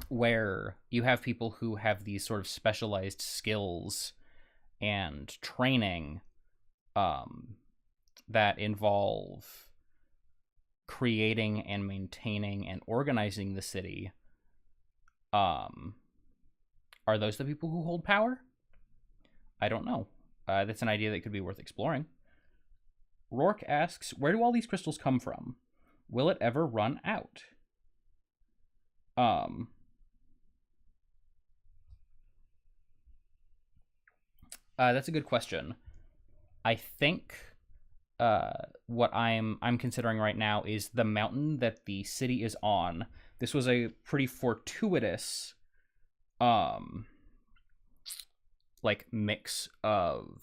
Where you have people who have these sort of specialized skills and training that involve creating and maintaining and organizing the city. Are those the people who hold power? I don't know. That's an idea that could be worth exploring. Rourke asks, where do all these crystals come from? Will it ever run out? That's a good question. I think what I'm considering right now is the mountain that the city is on. This was a pretty fortuitous like mix of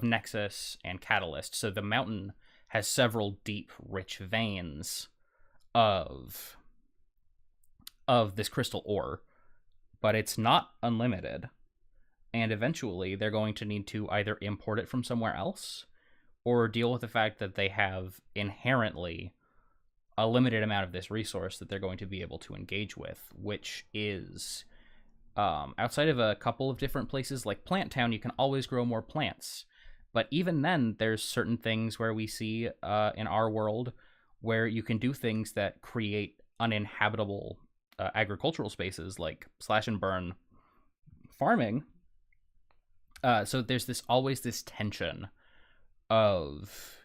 Nexus and Catalyst. So the mountain has several deep, rich veins of this crystal ore, but it's not unlimited. And eventually they're going to need to either import it from somewhere else or deal with the fact that they have inherently a limited amount of this resource that they're going to be able to engage with, which is outside of a couple of different places like Plant Town, you can always grow more plants. But even then, there's certain things where we see in our world where you can do things that create uninhabitable agricultural spaces like slash and burn farming. So there's always this tension of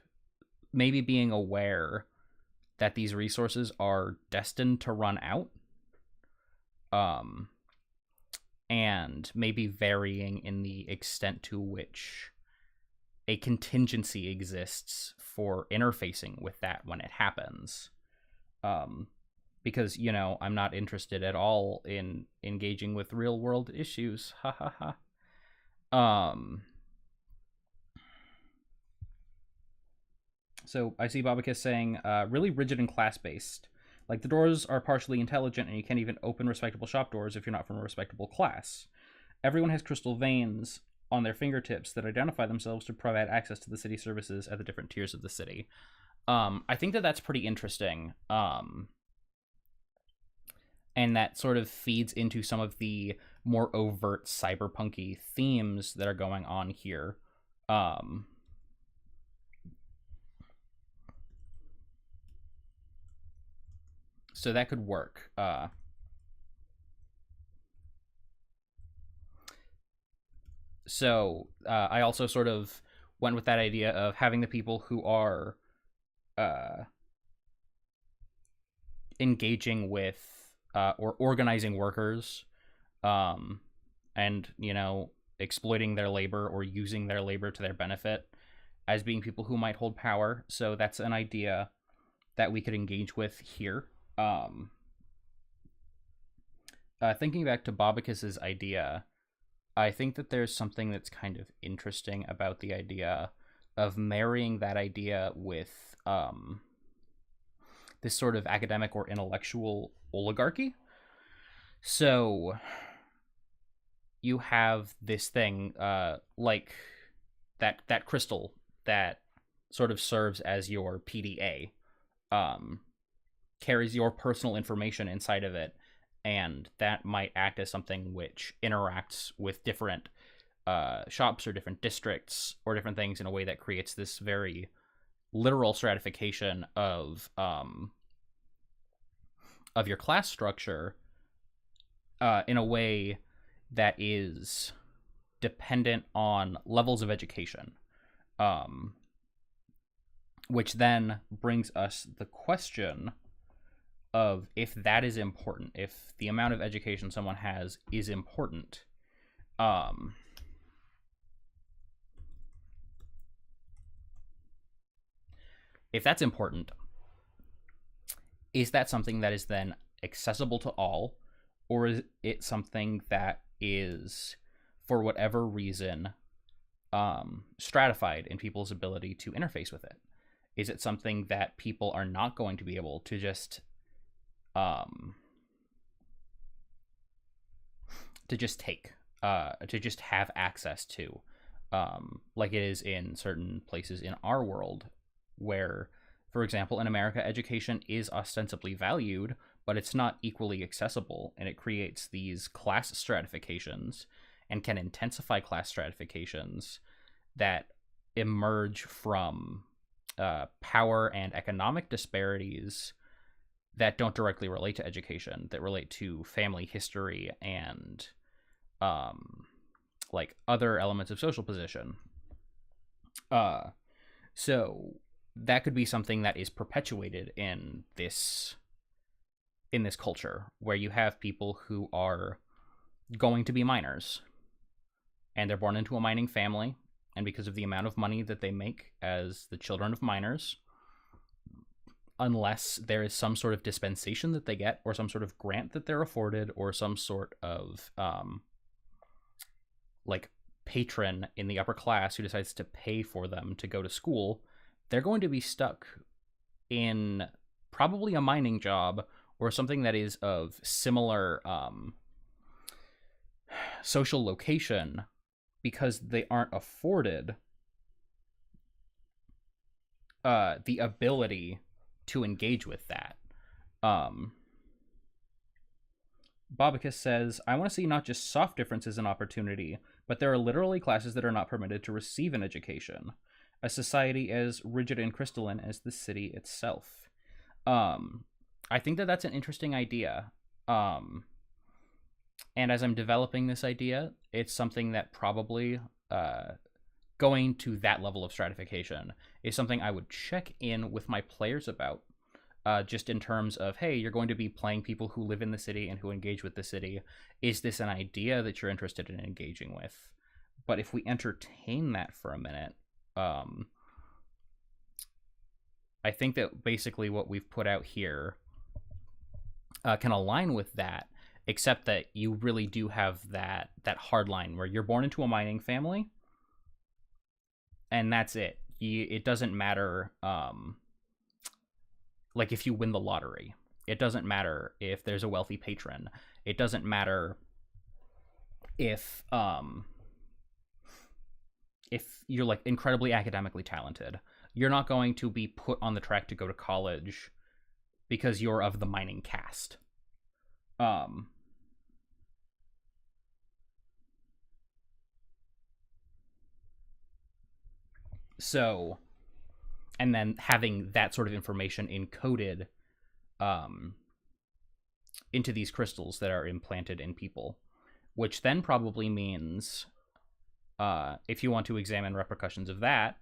maybe being aware that these resources are destined to run out, and maybe varying in the extent to which a contingency exists for interfacing with that when it happens. Because, I'm not interested at all in engaging with real world issues. Ha ha ha. So I see Babakis saying, really rigid and class-based. Like, the doors are partially intelligent, and you can't even open respectable shop doors if you're not from a respectable class. Everyone has crystal veins on their fingertips that identify themselves to provide access to the city services at the different tiers of the city. I think that's pretty interesting. And that sort of feeds into some of the more overt cyberpunky themes that are going on here. So that could work. So I also sort of went with that idea of having the people who are engaging with or organizing workers and, exploiting their labor or using their labor to their benefit as being people who might hold power. So that's an idea that we could engage with here. Thinking back to Babakis's idea, I think that there's something that's kind of interesting about the idea of marrying that idea with this sort of academic or intellectual oligarchy. So you have this thing like that crystal that sort of serves as your PDA, carries your personal information inside of it, and that might act as something which interacts with different shops or different districts or different things in a way that creates this very literal stratification of your class structure. in a way that is dependent on levels of education. Which then brings us the question of if that is important, if the amount of education someone has is important. If that's important, is that something that is then accessible to all, or is it something that is, for whatever reason, stratified in people's ability to interface with it? Is it something that people are not going to be able to just take, to just have access to, like it is in certain places in our world, where, for example, in America, education is ostensibly valued, but it's not equally accessible, and it creates these class stratifications and can intensify class stratifications that emerge from power and economic disparities that don't directly relate to education, that relate to family history and like other elements of social position. So that could be something that is perpetuated in this culture, where you have people who are going to be miners, and they're born into a mining family, and because of the amount of money that they make as the children of miners, unless there is some sort of dispensation that they get, or some sort of grant that they're afforded, or some sort of like patron in the upper class who decides to pay for them to go to school, they're going to be stuck in probably a mining job or something that is of similar social location, because they aren't afforded the ability to engage with that. Bobicus says, I want to see not just soft differences in opportunity, but there are literally classes that are not permitted to receive an education. A society as rigid and crystalline as the city itself. I think that that's an interesting idea. And as I'm developing this idea, it's something that probably going to that level of stratification is something I would check in with my players about, just in terms of, hey, you're going to be playing people who live in the city and who engage with the city. Is this an idea that you're interested in engaging with? But if we entertain that for a minute, I think that basically what we've put out here can align with that, except that you really do have that hard line where you're born into a mining family, and that's it. It doesn't matter, like if you win the lottery. It doesn't matter if there's a wealthy patron. It doesn't matter if you're like incredibly academically talented. You're not going to be put on the track to go to college because you're of the mining caste. So, and then having that sort of information encoded into these crystals that are implanted in people, which then probably means, if you want to examine repercussions of that,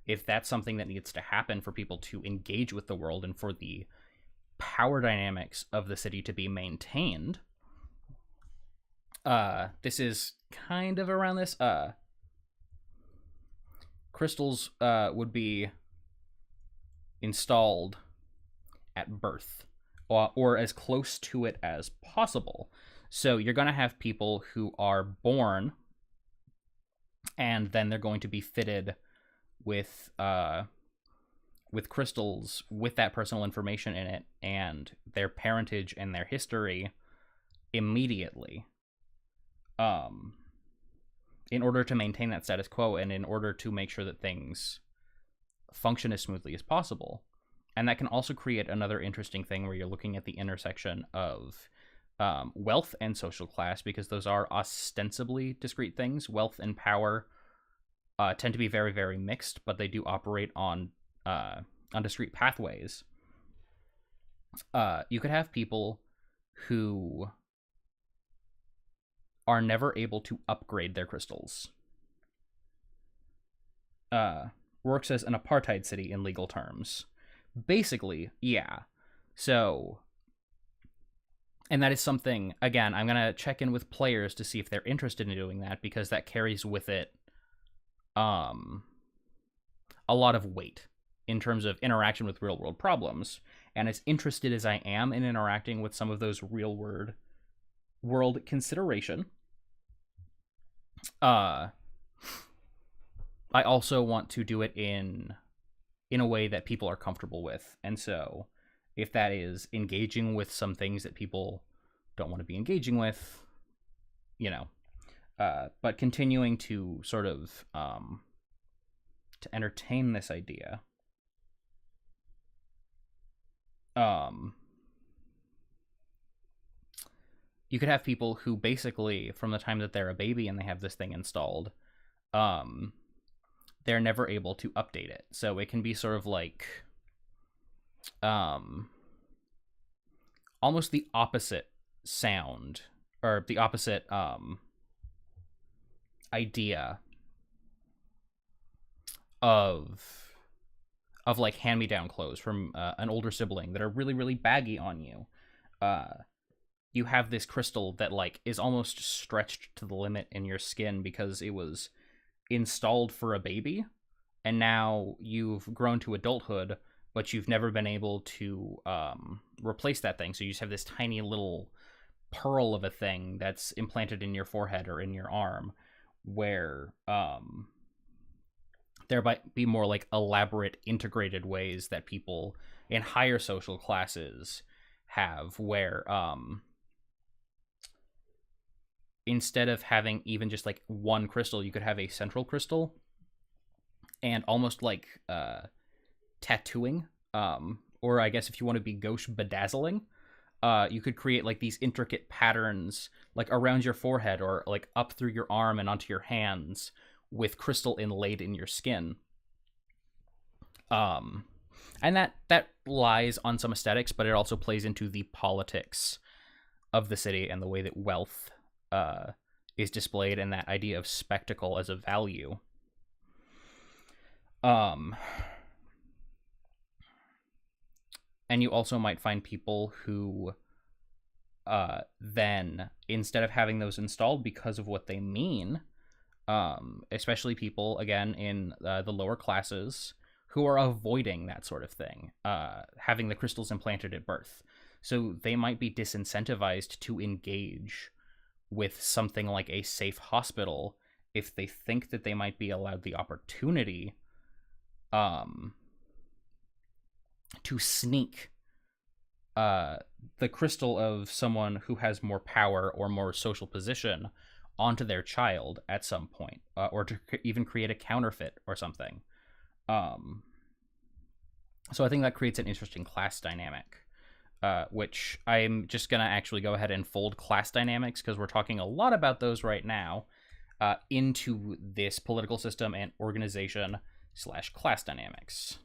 if that's something that needs to happen for people to engage with the world and for the power dynamics of the city to be maintained, this is kind of around this, crystals would be installed at birth, or as close to it as possible. So you're going to have people who are born, and then they're going to be fitted with crystals with that personal information in it and their parentage and their history immediately, in order to maintain that status quo and in order to make sure that things function as smoothly as possible. And that can also create another interesting thing where you're looking at the intersection of wealth and social class, because those are ostensibly discrete things. Wealth and power tend to be very, very mixed, but they do operate on discrete pathways. You could have people who are never able to upgrade their crystals. Works as an apartheid city in legal terms. Basically, yeah. So, and that is something, again, I'm going to check in with players to see if they're interested in doing that, because that carries with it a lot of weight in terms of interaction with real world problems. And as interested as I am in interacting with some of those real world consideration, I also want to do it in a way that people are comfortable with. And so if that is engaging with some things that people don't want to be engaging with, but continuing to sort of to entertain this idea. You could have people who basically, from the time that they're a baby and they have this thing installed, they're never able to update it. So it can be sort of like almost the opposite sound, or the opposite idea of like hand-me-down clothes from an older sibling that are really, really baggy on you. You have this crystal that like is almost stretched to the limit in your skin because it was installed for a baby, and now you've grown to adulthood, but you've never been able to replace that thing. So you just have this tiny little pearl of a thing that's implanted in your forehead or in your arm, where there might be more like elaborate integrated ways that people in higher social classes have, where instead of having even just like one crystal, you could have a central crystal, and almost like tattooing, or I guess if you want to be gauche, bedazzling, you could create like these intricate patterns like around your forehead or like up through your arm and onto your hands with crystal inlaid in your skin. And that lies on some aesthetics, but it also plays into the politics of the city and the way that wealth is displayed, and that idea of spectacle as a value. And you also might find people who then, instead of having those installed because of what they mean, especially people, again, in the lower classes, who are avoiding that sort of thing, having the crystals implanted at birth. So they might be disincentivized to engage with something like a safe hospital if they think that they might be allowed the opportunity to sneak the crystal of someone who has more power or more social position onto their child at some point, or to even create a counterfeit or something. So I think that creates an interesting class dynamic, which I'm just going to actually go ahead and fold class dynamics, because we're talking a lot about those right now, into this political system and organization / class dynamics.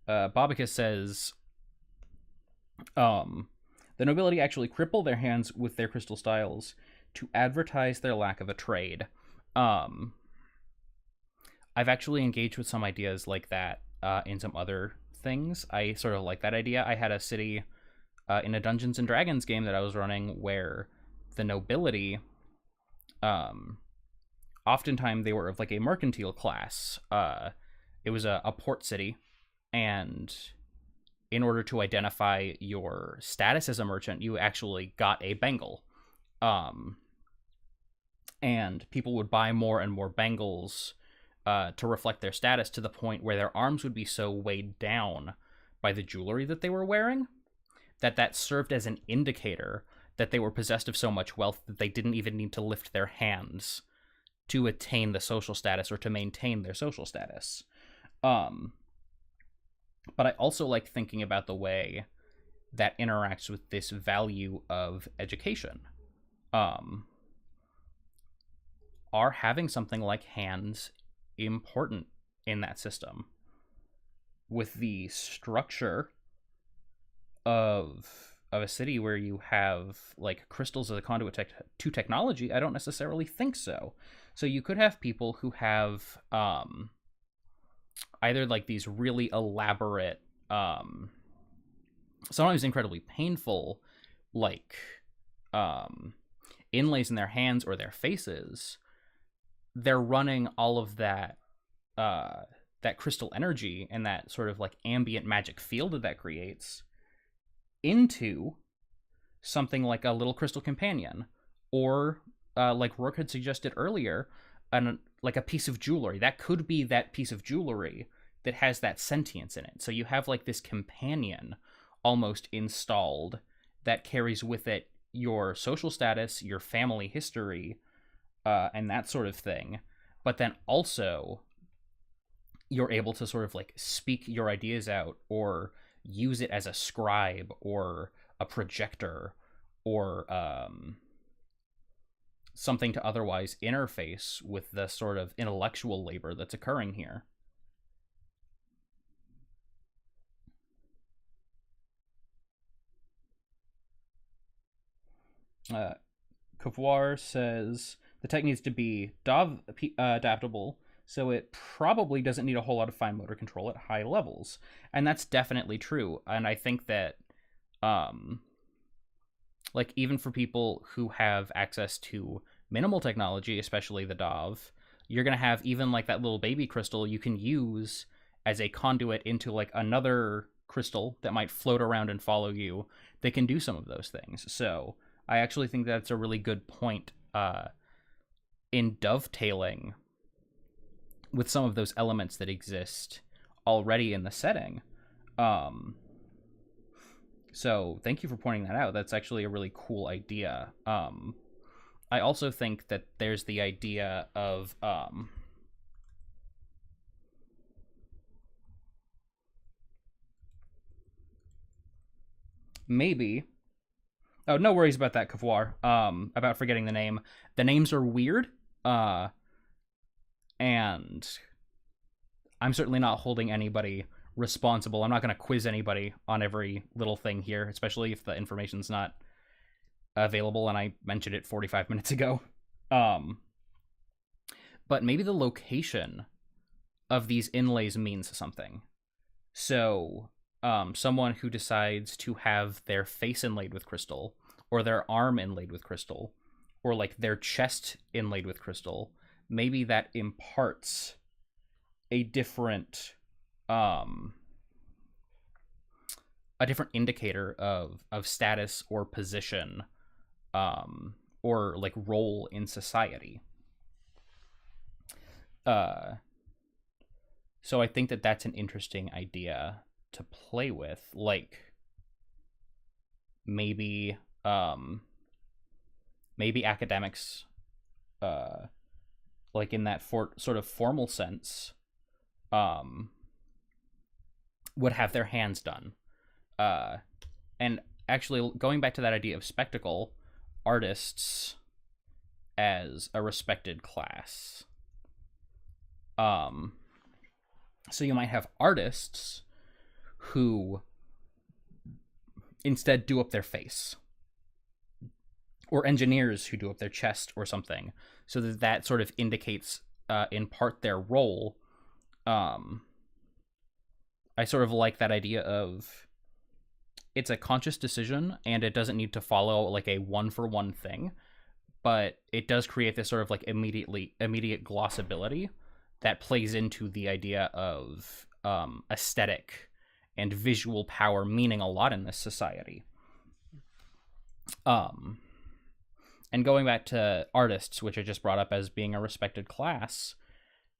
Bobicus says, the nobility actually cripple their hands with their crystal styles to advertise their lack of a trade. I've actually engaged with some ideas like that in some other things. I sort of like that idea. I had a city in a Dungeons and Dragons game that I was running where the nobility, oftentimes they were of like a mercantile class. It was a port city, and in order to identify your status as a merchant, you actually got a bangle. And people would buy more and more bangles to reflect their status, to the point where their arms would be so weighed down by the jewelry that they were wearing that served as an indicator that they were possessed of so much wealth that they didn't even need to lift their hands to attain the social status or to maintain their social status. But I also like thinking about the way that interacts with this value of education. Are having something like hands important in that system? with the structure of a city where you have like crystals as a conduit to technology, I don't necessarily think so. So you could have people who have either like these really elaborate, sometimes incredibly painful, like um, inlays in their hands or their faces. They're running all of that crystal energy and that sort of like ambient magic field that creates into something like a little crystal companion, or like Rourke had suggested earlier, like a piece of jewelry. That could be that piece of jewelry that has that sentience in it. So you have like this companion almost installed that carries with it your social status, your family history, and that sort of thing. But then also you're able to sort of like speak your ideas out or use it as a scribe or a projector or something to otherwise interface with the sort of intellectual labor that's occurring here. Uh, Kavwar says the tech needs to be adaptable, so it probably doesn't need a whole lot of fine motor control at high levels, and that's definitely true. And I think that, like even for people who have access to minimal technology, especially the Dov, you're gonna have even like that little baby crystal you can use as a conduit into like another crystal that might float around and follow you. They can do some of those things. So I actually think that's a really good point in dovetailing with some of those elements that exist already in the setting. So thank you for pointing that out. That's actually a really cool idea. I also think that there's the idea of maybe. Oh, no worries about that, Kavwar. About forgetting the name. The names are weird. And I'm certainly not holding anybody responsible. I'm not going to quiz anybody on every little thing here, especially if the information's not available and I mentioned it 45 minutes ago. But maybe the location of these inlays means something. So, someone who decides to have their face inlaid with crystal, or their arm inlaid with crystal, or like their chest inlaid with crystal, maybe that imparts a different indicator of status or position, or like role in society. So I think that that's an interesting idea to play with. Like maybe maybe academics, like in that sort of formal sense, would have their hands done. And actually, going back to that idea of spectacle, artists as a respected class. So you might have artists who instead do up their face, or engineers who do up their chest or something, so that sort of indicates in part their role. I sort of like that idea of it's a conscious decision and it doesn't need to follow like a one-for-one thing, but it does create this sort of like immediate glossability that plays into the idea of aesthetic and visual power meaning a lot in this society. And going back to artists, which I just brought up as being a respected class,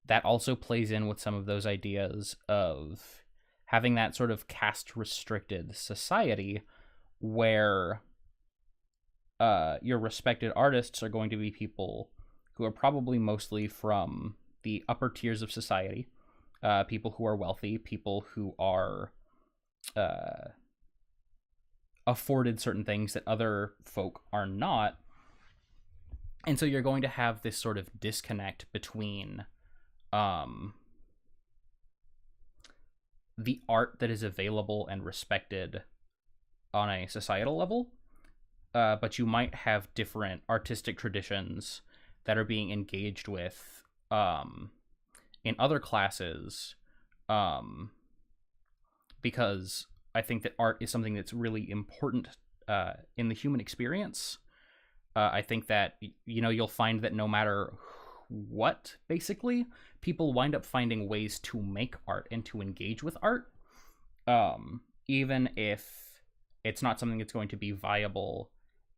that also plays in with some of those ideas of having that sort of caste-restricted society where your respected artists are going to be people who are probably mostly from the upper tiers of society, people who are wealthy, people who are afforded certain things that other folk are not. And so you're going to have this sort of disconnect between the art that is available and respected on a societal level, but you might have different artistic traditions that are being engaged with in other classes, because I think that art is something that's really important in the human experience. I think that, you'll find that no matter what, basically, people wind up finding ways to make art and to engage with art, even if it's not something that's going to be viable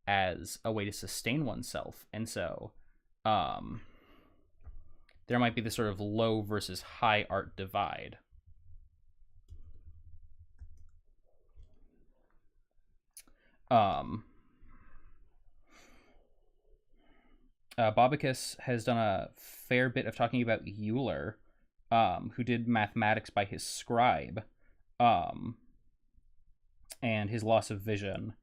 as a way to sustain oneself. And so there might be this sort of low versus high art divide. Bobicus has done a fair bit of talking about Euler, who did mathematics by his scribe, and his loss of vision.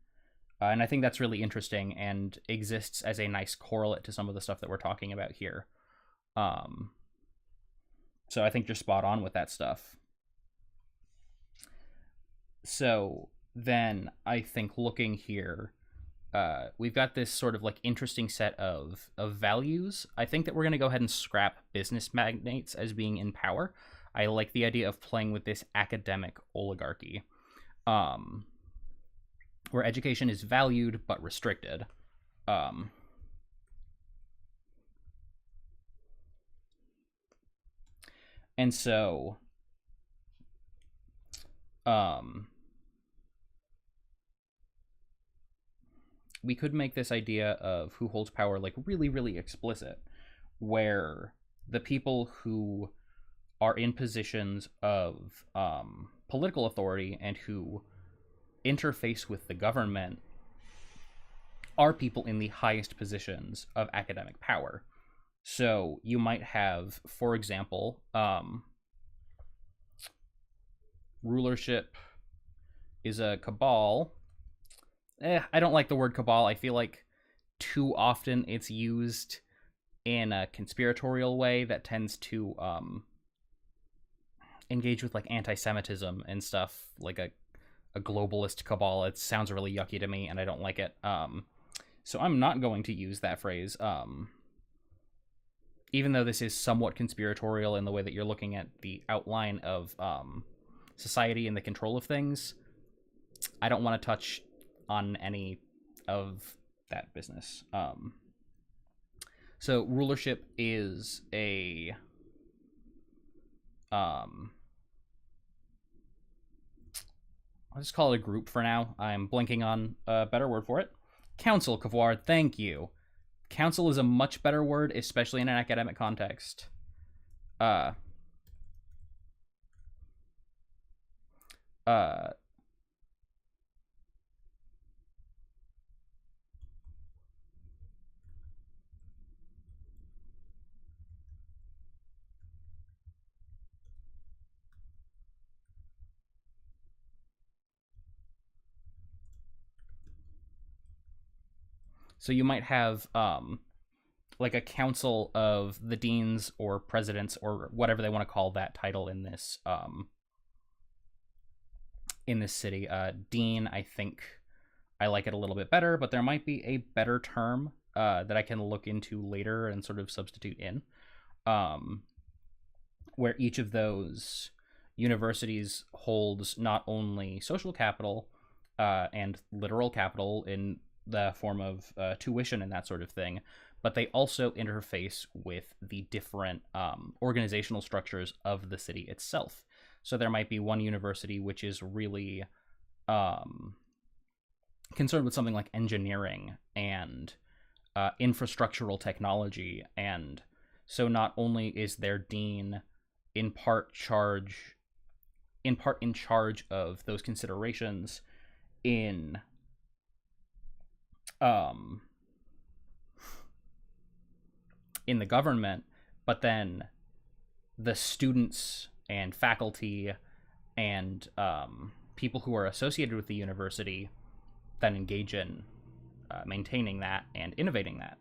And I think that's really interesting and exists as a nice correlate to some of the stuff that we're talking about here. So I think you're spot on with that stuff. So then I think looking here, we've got this sort of like interesting set of values. I think that we're going to go ahead and scrap business magnates as being in power. I like the idea of playing with this academic oligarchy, where education is valued but restricted. And so we could make this idea of who holds power like really, really explicit, where the people who are in positions of political authority and who interface with the government are people in the highest positions of academic power. So you might have, for example, rulership is a cabal. I don't like the word cabal. I feel like too often it's used in a conspiratorial way that tends to engage with like anti-Semitism and stuff, like a globalist cabal. It sounds really yucky to me and I don't like it. So I'm not going to use that phrase. Even though this is somewhat conspiratorial in the way that you're looking at the outline of society and the control of things, I don't want to touch on any of that business. So rulership is a I'll just call it a group for now. I'm blanking on a better word for it. Council, Kavwar, thank you. Council is a much better word, especially in an academic context. So you might have like a council of the deans or presidents or whatever they want to call that title in this city. Dean, I think I like it a little bit better, but there might be a better term that I can look into later and sort of substitute in, where each of those universities holds not only social capital and literal capital in the form of tuition and that sort of thing, but they also interface with the different organizational structures of the city itself. So there might be one university which is really concerned with something like engineering and infrastructural technology, and so not only is their dean in part in charge of those considerations in the government, but then the students and faculty and people who are associated with the university then engage in maintaining that and innovating that.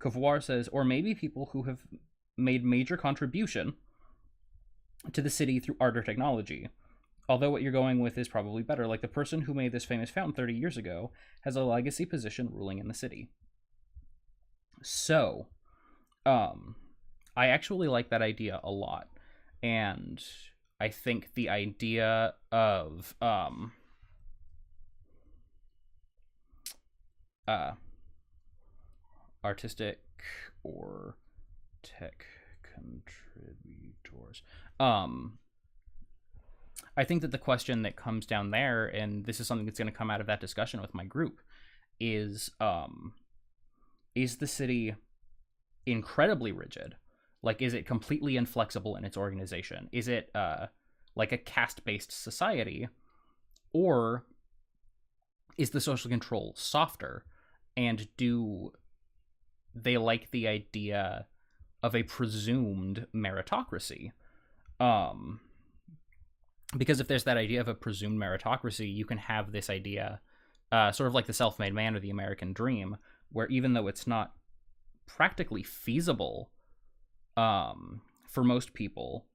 Kavwar says, or maybe people who have made major contribution to the city through art or technology. Although what you're going with is probably better. Like, the person who made this famous fountain 30 years ago has a legacy position ruling in the city. So, I actually like that idea a lot. And I think the idea of artistic or tech contributors. I think that the question that comes down there, and this is something that's going to come out of that discussion with my group, is the city incredibly rigid? Like, is it completely inflexible in its organization? Is it like a caste-based society? Or is the social control softer? And do they like the idea of a presumed meritocracy? Because if there's that idea of a presumed meritocracy, you can have this idea, sort of like the self-made man or the American dream, where even though it's not practically feasible for most people,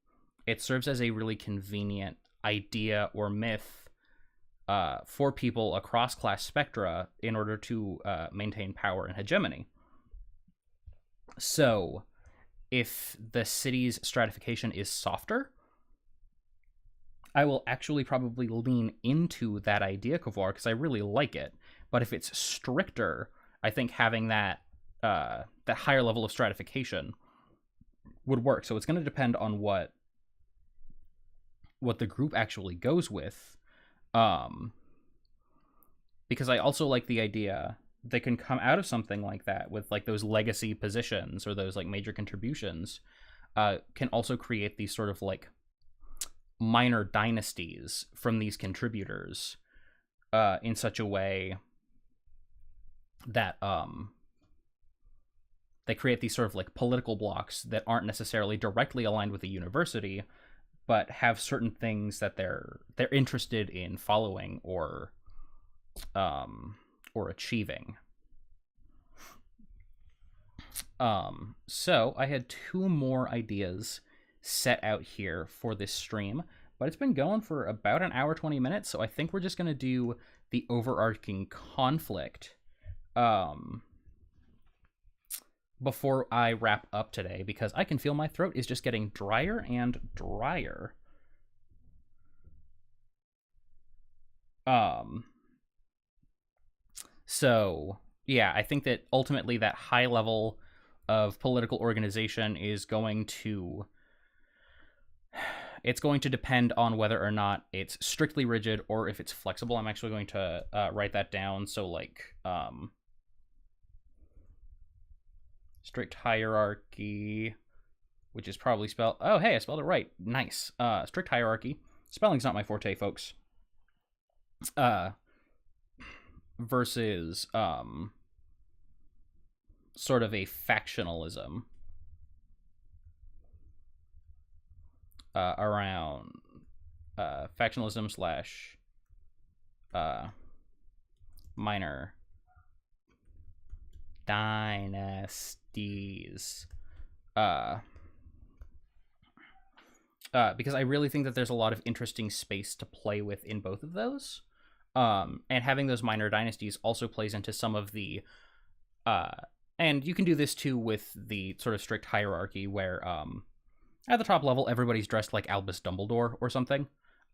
it serves as a really convenient idea or myth for people across class spectra in order to maintain power and hegemony. So, if the city's stratification is softer, I will actually probably lean into that idea, Kavor, because I really like it. But if it's stricter, I think having that higher level of stratification would work. So it's going to depend on what the group actually goes with, because I also like the idea that can come out of something like that, with like those legacy positions or those like major contributions, can also create these sort of like minor dynasties from these contributors in such a way that they create these sort of like political blocks that aren't necessarily directly aligned with the university, but have certain things that they're interested in following or achieving. So I had two more ideas set out here for this stream, but it's been going for about an hour 20 minutes, so I think we're just going to do the overarching conflict before I wrap up today, because I can feel my throat is just getting drier and drier. So yeah, I think that ultimately that high level of political organization is going to depend on whether or not it's strictly rigid or if it's flexible. I'm actually going to write that down. So like strict hierarchy, which is probably spelled, oh hey, I spelled it right, nice. Strict hierarchy, spelling's not my forte, folks, versus sort of a factionalism around factionalism slash minor dynasties, because I really think that there's a lot of interesting space to play with in both of those, and having those minor dynasties also plays into some of the and you can do this too with the sort of strict hierarchy where at the top level everybody's dressed like Albus Dumbledore or something,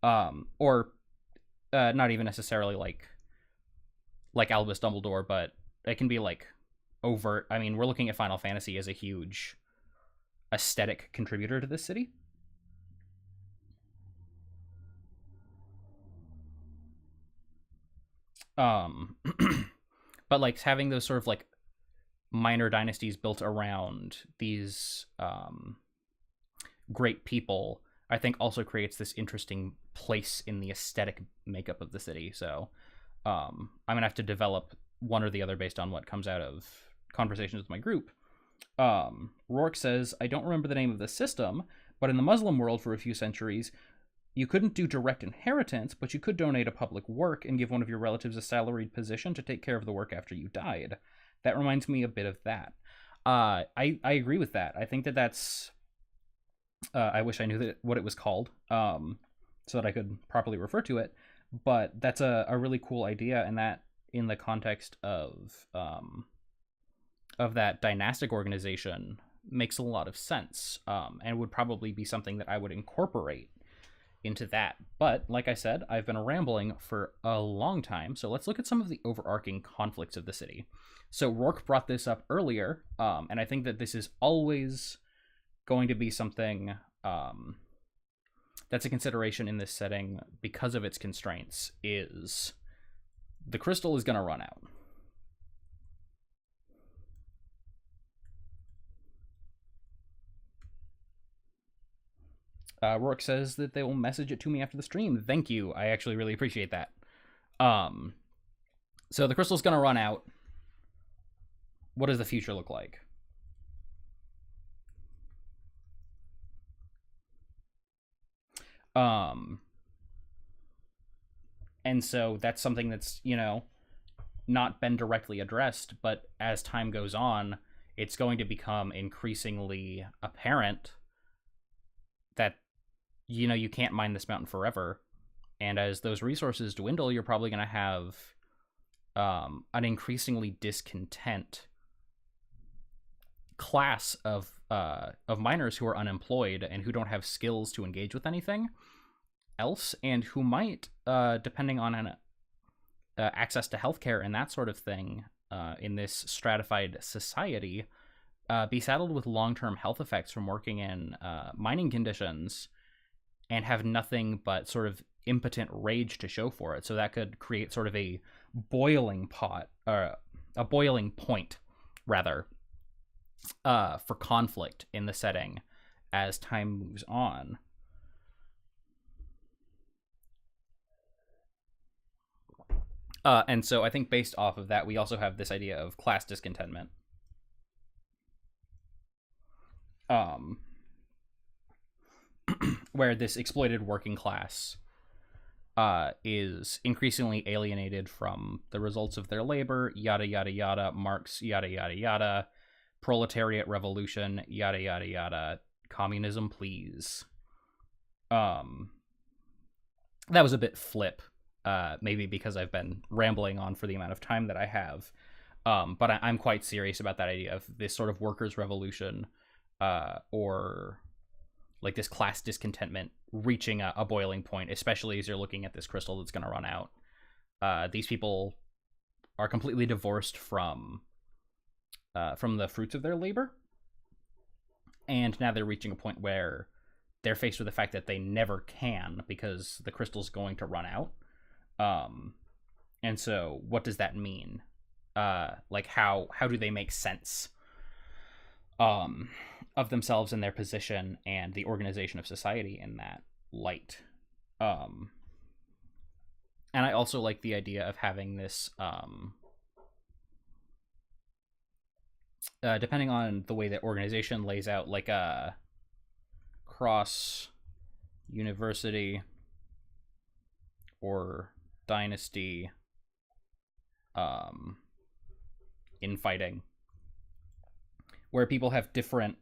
or not even necessarily like Albus Dumbledore, but it can be like overt. I mean, we're looking at Final Fantasy as a huge aesthetic contributor to this city. But like having those sort of like minor dynasties built around these great people, I think also creates this interesting place in the aesthetic makeup of the city. So I'm gonna have to develop one or the other based on what comes out of conversations with my group. Rourke says, I don't remember the name of the system, but in the Muslim world for a few centuries, you couldn't do direct inheritance, but you could donate a public work and give one of your relatives a salaried position to take care of the work after you died. That reminds me a bit of that. I agree with that. I think that that's... I wish I knew what it was called. so that I could properly refer to it. But that's a really cool idea, and that in the context of that dynastic organization makes a lot of sense, and would probably be something that I would incorporate into that. But like I said, I've been rambling for a long time, so let's look at some of the overarching conflicts of the city. So Rourke brought this up earlier, and I think that this is always going to be something that's a consideration in this setting because of its constraints, is the crystal is going to run out. Rourke says that they will message it to me after the stream. Thank you. I actually really appreciate that. So the crystal's going to run out. What does the future look like? And so that's something that's, not been directly addressed, but as time goes on, it's going to become increasingly apparent that, you can't mine this mountain forever. And as those resources dwindle, you're probably going to have an increasingly discontent class of miners who are unemployed and who don't have skills to engage with anything else, and who might, depending on access to healthcare and that sort of thing, in this stratified society, be saddled with long-term health effects from working in mining conditions and have nothing but sort of impotent rage to show for it. So that could create sort of a boiling pot, or a boiling point, rather, for conflict in the setting as time moves on. And so I think based off of that, we also have this idea of class discontentment. Where this exploited working class is increasingly alienated from the results of their labor, yada, yada, yada, Marx, yada, yada, yada, proletariat revolution, yada, yada, yada, communism, please. That was a bit flip, maybe because I've been rambling on for the amount of time that I have. But I'm quite serious about that idea of this sort of workers' revolution, or like this class discontentment reaching a boiling point, especially as you're looking at this crystal that's going to run out. These people are completely divorced from the fruits of their labor, and now they're reaching a point where they're faced with the fact that they never can, because the crystal's going to run out. And so what does that mean? Like how do they make sense of themselves and their position and the organization of society in that light? And I also like the idea of having this, depending on the way that organization lays out, like a cross university or dynasty infighting, where people have different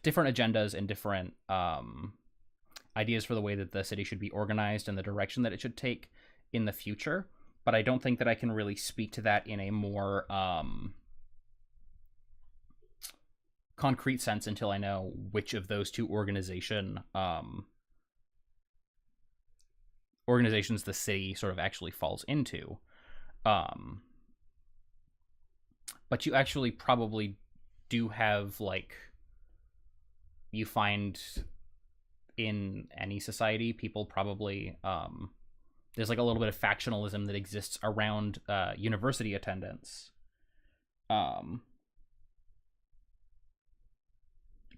agendas and different ideas for the way that the city should be organized and the direction that it should take in the future. But I don't think that I can really speak to that in a more concrete sense until I know which of those two organizations the city sort of actually falls into. But you actually probably do have, like, you find in any society, people probably, there's like a little bit of factionalism that exists around university attendance.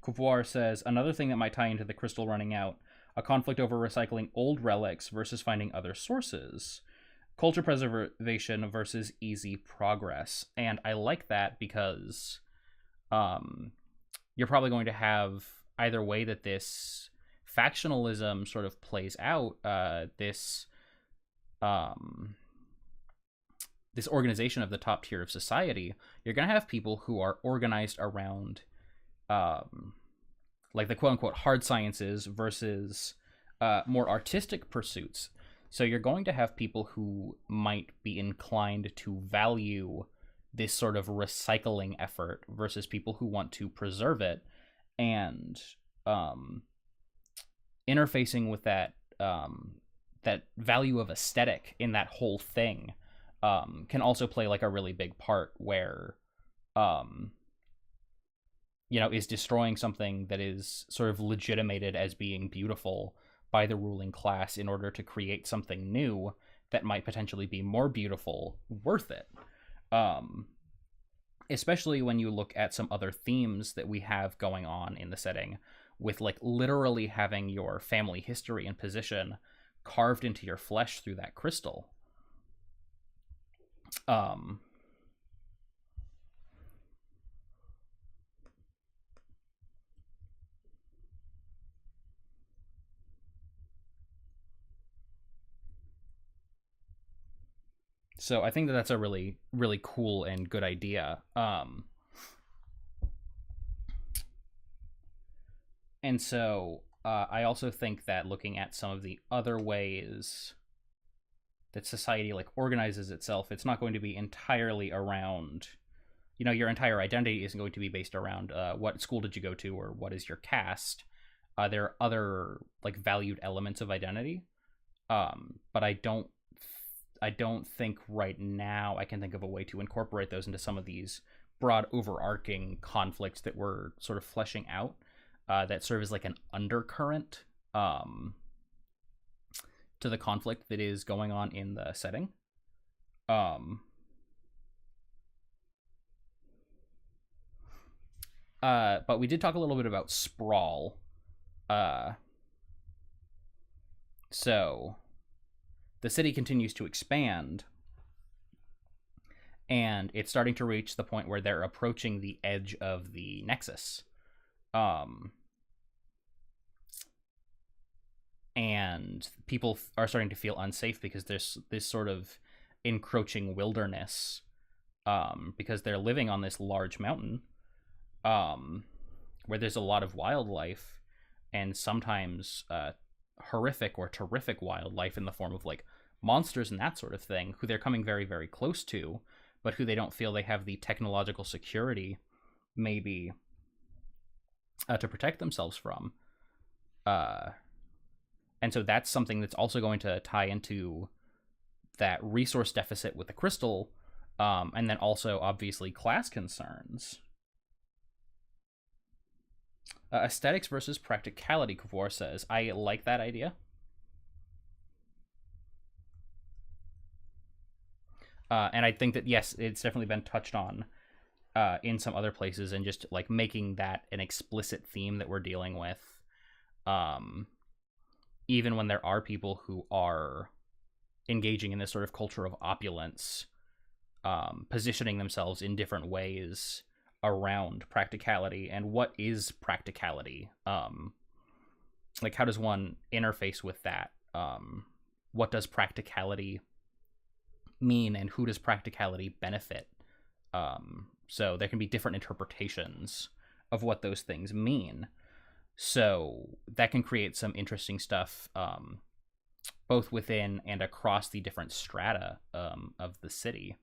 Couvoir says, another thing that might tie into the crystal running out, a conflict over recycling old relics versus finding other sources. Culture preservation versus easy progress. And I like that because you're probably going to have either way that this factionalism sort of plays out, this organization of the top tier of society. You're going to have people who are organized around like the quote unquote hard sciences versus more artistic pursuits. So you're going to have people who might be inclined to value this sort of recycling effort versus people who want to preserve it, and interfacing with that that value of aesthetic in that whole thing can also play like a really big part, where is destroying something that is sort of legitimated as being beautiful by the ruling class in order to create something new that might potentially be more beautiful, worth it. Especially when you look at some other themes that we have going on in the setting, with like literally having your family history and position carved into your flesh through that crystal. So I think that that's a really, really cool and good idea. And so I also think that looking at some of the other ways that society like organizes itself, it's not going to be entirely around, your entire identity isn't going to be based around what school did you go to or what is your caste. There are other like valued elements of identity, but I don't think right now I can think of a way to incorporate those into some of these broad overarching conflicts that we're sort of fleshing out, that serve as like an undercurrent to the conflict that is going on in the setting. But we did talk a little bit about sprawl. So the city continues to expand, and it's starting to reach the point where they're approaching the edge of the nexus. And people are starting to feel unsafe because there's this sort of encroaching wilderness, because they're living on this large mountain, where there's a lot of wildlife, and sometimes horrific or terrific wildlife in the form of like monsters and that sort of thing, who they're coming very, very close to, but who they don't feel they have the technological security maybe to protect themselves from. And so that's something that's also going to tie into that resource deficit with the crystal, and then also obviously class concerns. Aesthetics versus practicality, Kavor says. I like that idea. And I think that, yes, it's definitely been touched on in some other places, and just like making that an explicit theme that we're dealing with, even when there are people who are engaging in this sort of culture of opulence, positioning themselves in different ways around practicality. And what is practicality? Like, how does one interface with that? What does practicality mean, and who does practicality benefit? So there can be different interpretations of what those things mean. So that can create some interesting stuff, both within and across the different strata of the city.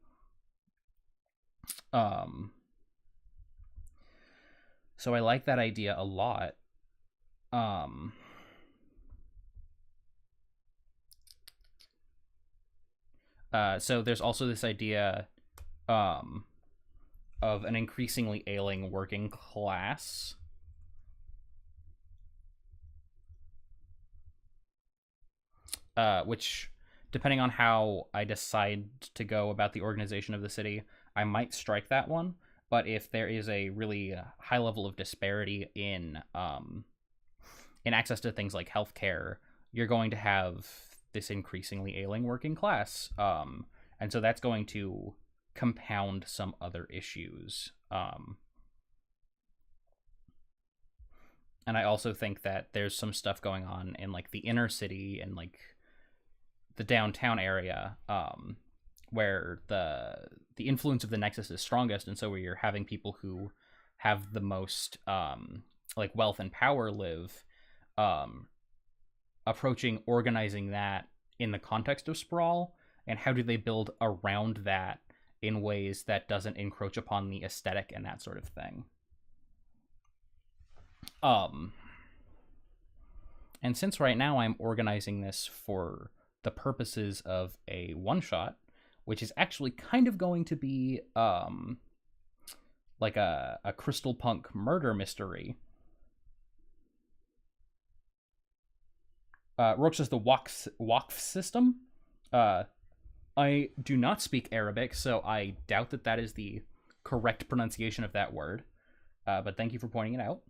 So I like that idea a lot. So there's also this idea of an increasingly ailing working class. Which, depending on how I decide to go about the organization of the city, I might strike that one. But if there is a really high level of disparity in access to things like healthcare, you're going to have this increasingly ailing working class, and so that's going to compound some other issues. And I also think that there's some stuff going on in like the inner city and like the downtown area, where the influence of the Nexus is strongest, and so where you're having people who have the most like wealth and power live, um, approaching organizing that in the context of sprawl, and how do they build around that in ways that doesn't encroach upon the aesthetic and that sort of thing. And since right now I'm organizing this for the purposes of a one-shot, which is actually kind of going to be like a crystal punk murder mystery. Rourke says the Waqf system. I do not speak Arabic, so I doubt that that is the correct pronunciation of that word. But thank you for pointing it out.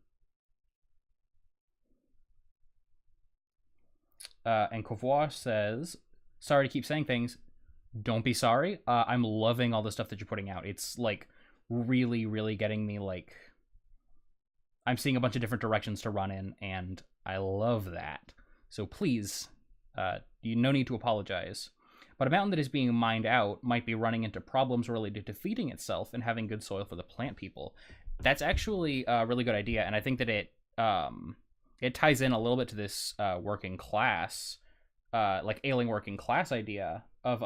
And Covoir says, sorry to keep saying things. Don't be sorry. I'm loving all the stuff that you're putting out. It's like really, really getting me like... I'm seeing a bunch of different directions to run in, and I love that. So please, no need to apologize. But a mountain that is being mined out might be running into problems related to feeding itself and having good soil for the plant people. That's actually a really good idea, and I think that it ties in a little bit to this working class, like ailing working class idea of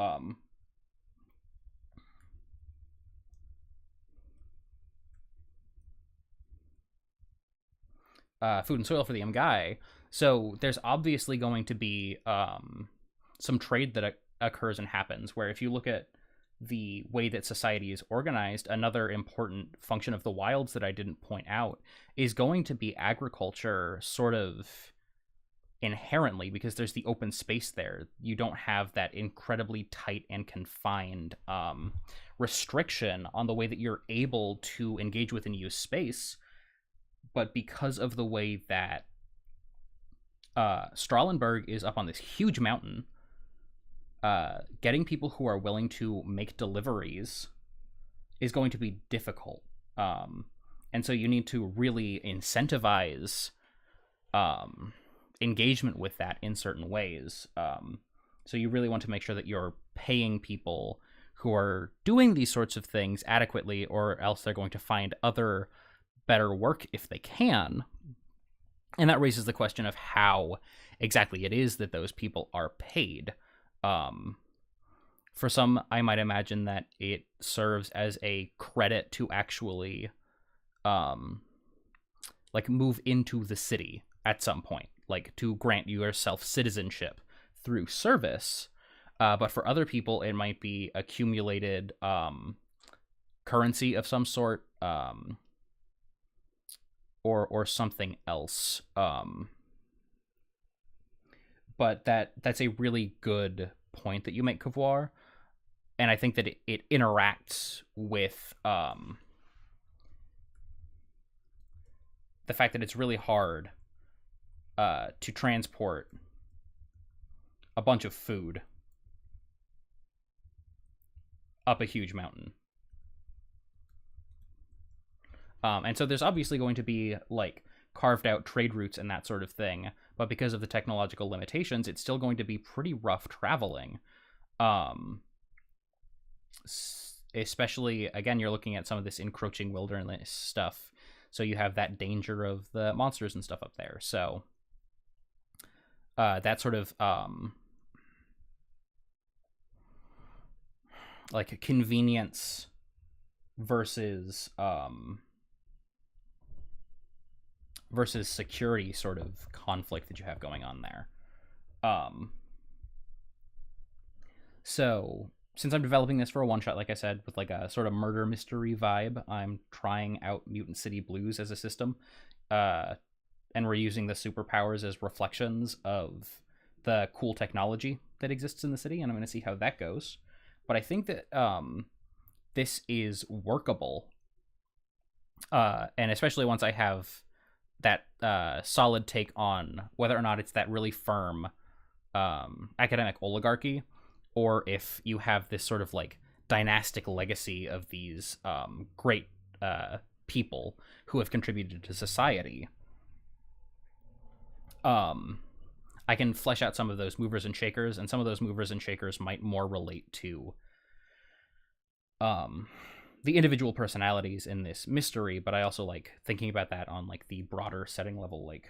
food and soil for the guy. So there's obviously going to be some trade that occurs and happens, where if you look at the way that society is organized, another important function of the wilds that I didn't point out is going to be agriculture, sort of inherently, because there's the open space there. You don't have that incredibly tight and confined restriction on the way that you're able to engage with and use space. But because of the way that Strahlenberg is up on this huge mountain, getting people who are willing to make deliveries is going to be difficult. And so you need to really incentivize engagement with that in certain ways. So you really want to make sure that you're paying people who are doing these sorts of things adequately, or else they're going to find other better work if they can. And that raises the question of how exactly it is that those people are paid. For some, I might imagine that it serves as a credit to actually like move into the city at some point, like to grant yourself citizenship through service. But for other people, it might be accumulated currency of some sort, or something else. But that's a really good point that you make, Covoir. And I think that it interacts with the fact that it's really hard to transport a bunch of food up a huge mountain. And so there's obviously going to be like carved out trade routes and that sort of thing, but because of the technological limitations, it's still going to be pretty rough traveling. Especially, again, you're looking at some of this encroaching wilderness stuff, so you have that danger of the monsters and stuff up there. So that sort of like convenience versus versus security sort of conflict that you have going on there. So since I'm developing this for a one-shot, like I said, with like a sort of murder mystery vibe, I'm trying out Mutant City Blues as a system, and we're using the superpowers as reflections of the cool technology that exists in the city, and I'm going to see how that goes. But I think that this is workable, and especially once I have that solid take on whether or not it's that really firm academic oligarchy, or if you have this sort of like dynastic legacy of these great people who have contributed to society. I can flesh out some of those movers and shakers, and some of those movers and shakers might more relate to the individual personalities in this mystery, but I also like thinking about that on like the broader setting level. Like,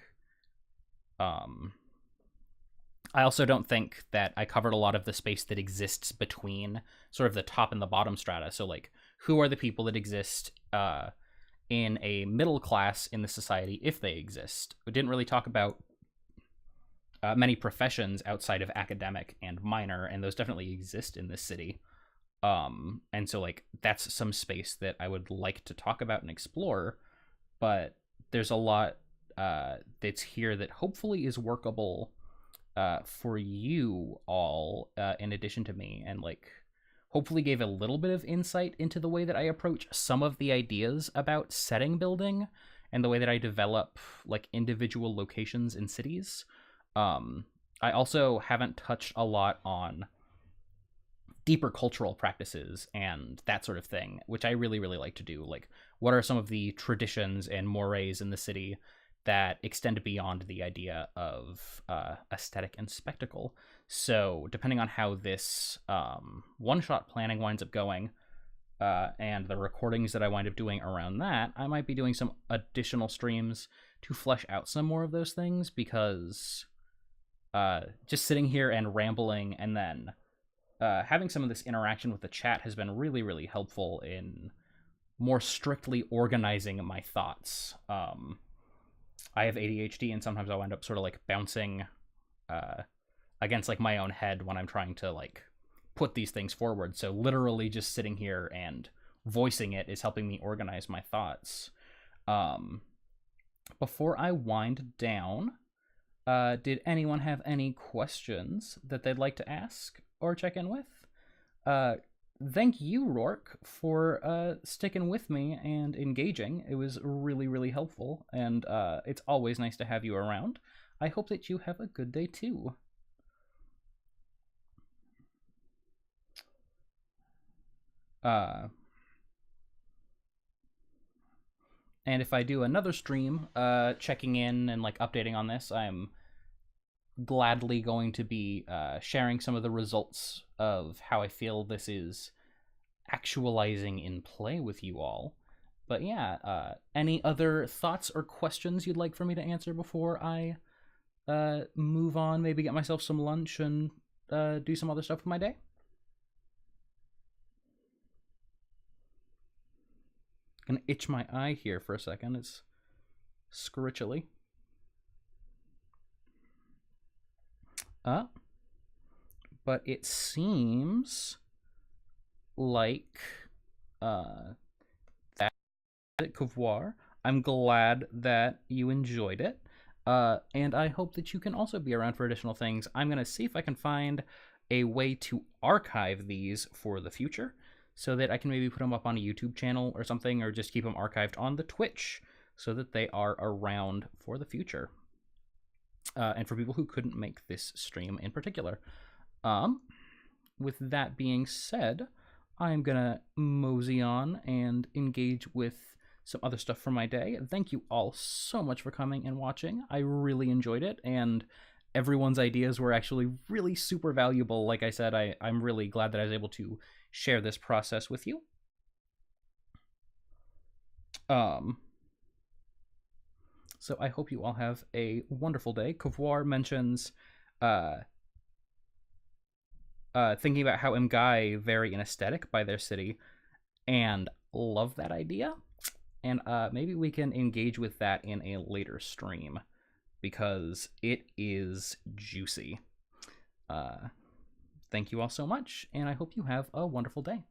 I also don't think that I covered a lot of the space that exists between sort of the top and the bottom strata. So like, who are the people that exist in a middle class in the society, if they exist? We didn't really talk about many professions outside of academic and minor, and those definitely exist in this city. And so like that's some space that I would like to talk about and explore, but there's a lot that's here that hopefully is workable for you all, in addition to me, and like hopefully gave a little bit of insight into the way that I approach some of the ideas about setting building and the way that I develop like individual locations in cities. I also haven't touched a lot on deeper cultural practices and that sort of thing, which I really, really like to do. Like, what are some of the traditions and mores in the city that extend beyond the idea of aesthetic and spectacle? So depending on how this one-shot planning winds up going, and the recordings that I wind up doing around that, I might be doing some additional streams to flesh out some more of those things, because just sitting here and rambling and then having some of this interaction with the chat has been really, really helpful in more strictly organizing my thoughts. I have ADHD, and sometimes I wind up sort of like bouncing against like my own head when I'm trying to like put these things forward. So literally just sitting here and voicing it is helping me organize my thoughts. Before I wind down, did anyone have any questions that they'd like to ask or check in with? Thank you, Rourke, for sticking with me and engaging. It was really, really helpful, and it's always nice to have you around. I hope that you have a good day, too. And if I do another stream checking in and like updating on this, I'm gladly going to be sharing some of the results of how I feel this is actualizing in play with you all. But yeah, any other thoughts or questions you'd like for me to answer before I move on, maybe get myself some lunch and do some other stuff with my day? Gonna itch my eye here for a second. It's scritchily. But it seems like that Covoir. I'm glad that you enjoyed it. And I hope that you can also be around for additional things. I'm going to see if I can find a way to archive these for the future, so that I can maybe put them up on a YouTube channel or something, or just keep them archived on the Twitch so that they are around for the future. And for people who couldn't make this stream in particular. With that being said, I'm gonna mosey on and engage with some other stuff for my day. Thank you all so much for coming and watching. I really enjoyed it, and everyone's ideas were actually really super valuable. Like I said, I'm really glad that I was able to share this process with you. So I hope you all have a wonderful day. Covoir mentions thinking about how Mgai vary in aesthetic by their city, and love that idea. And maybe we can engage with that in a later stream, because it is juicy. Thank you all so much, and I hope you have a wonderful day.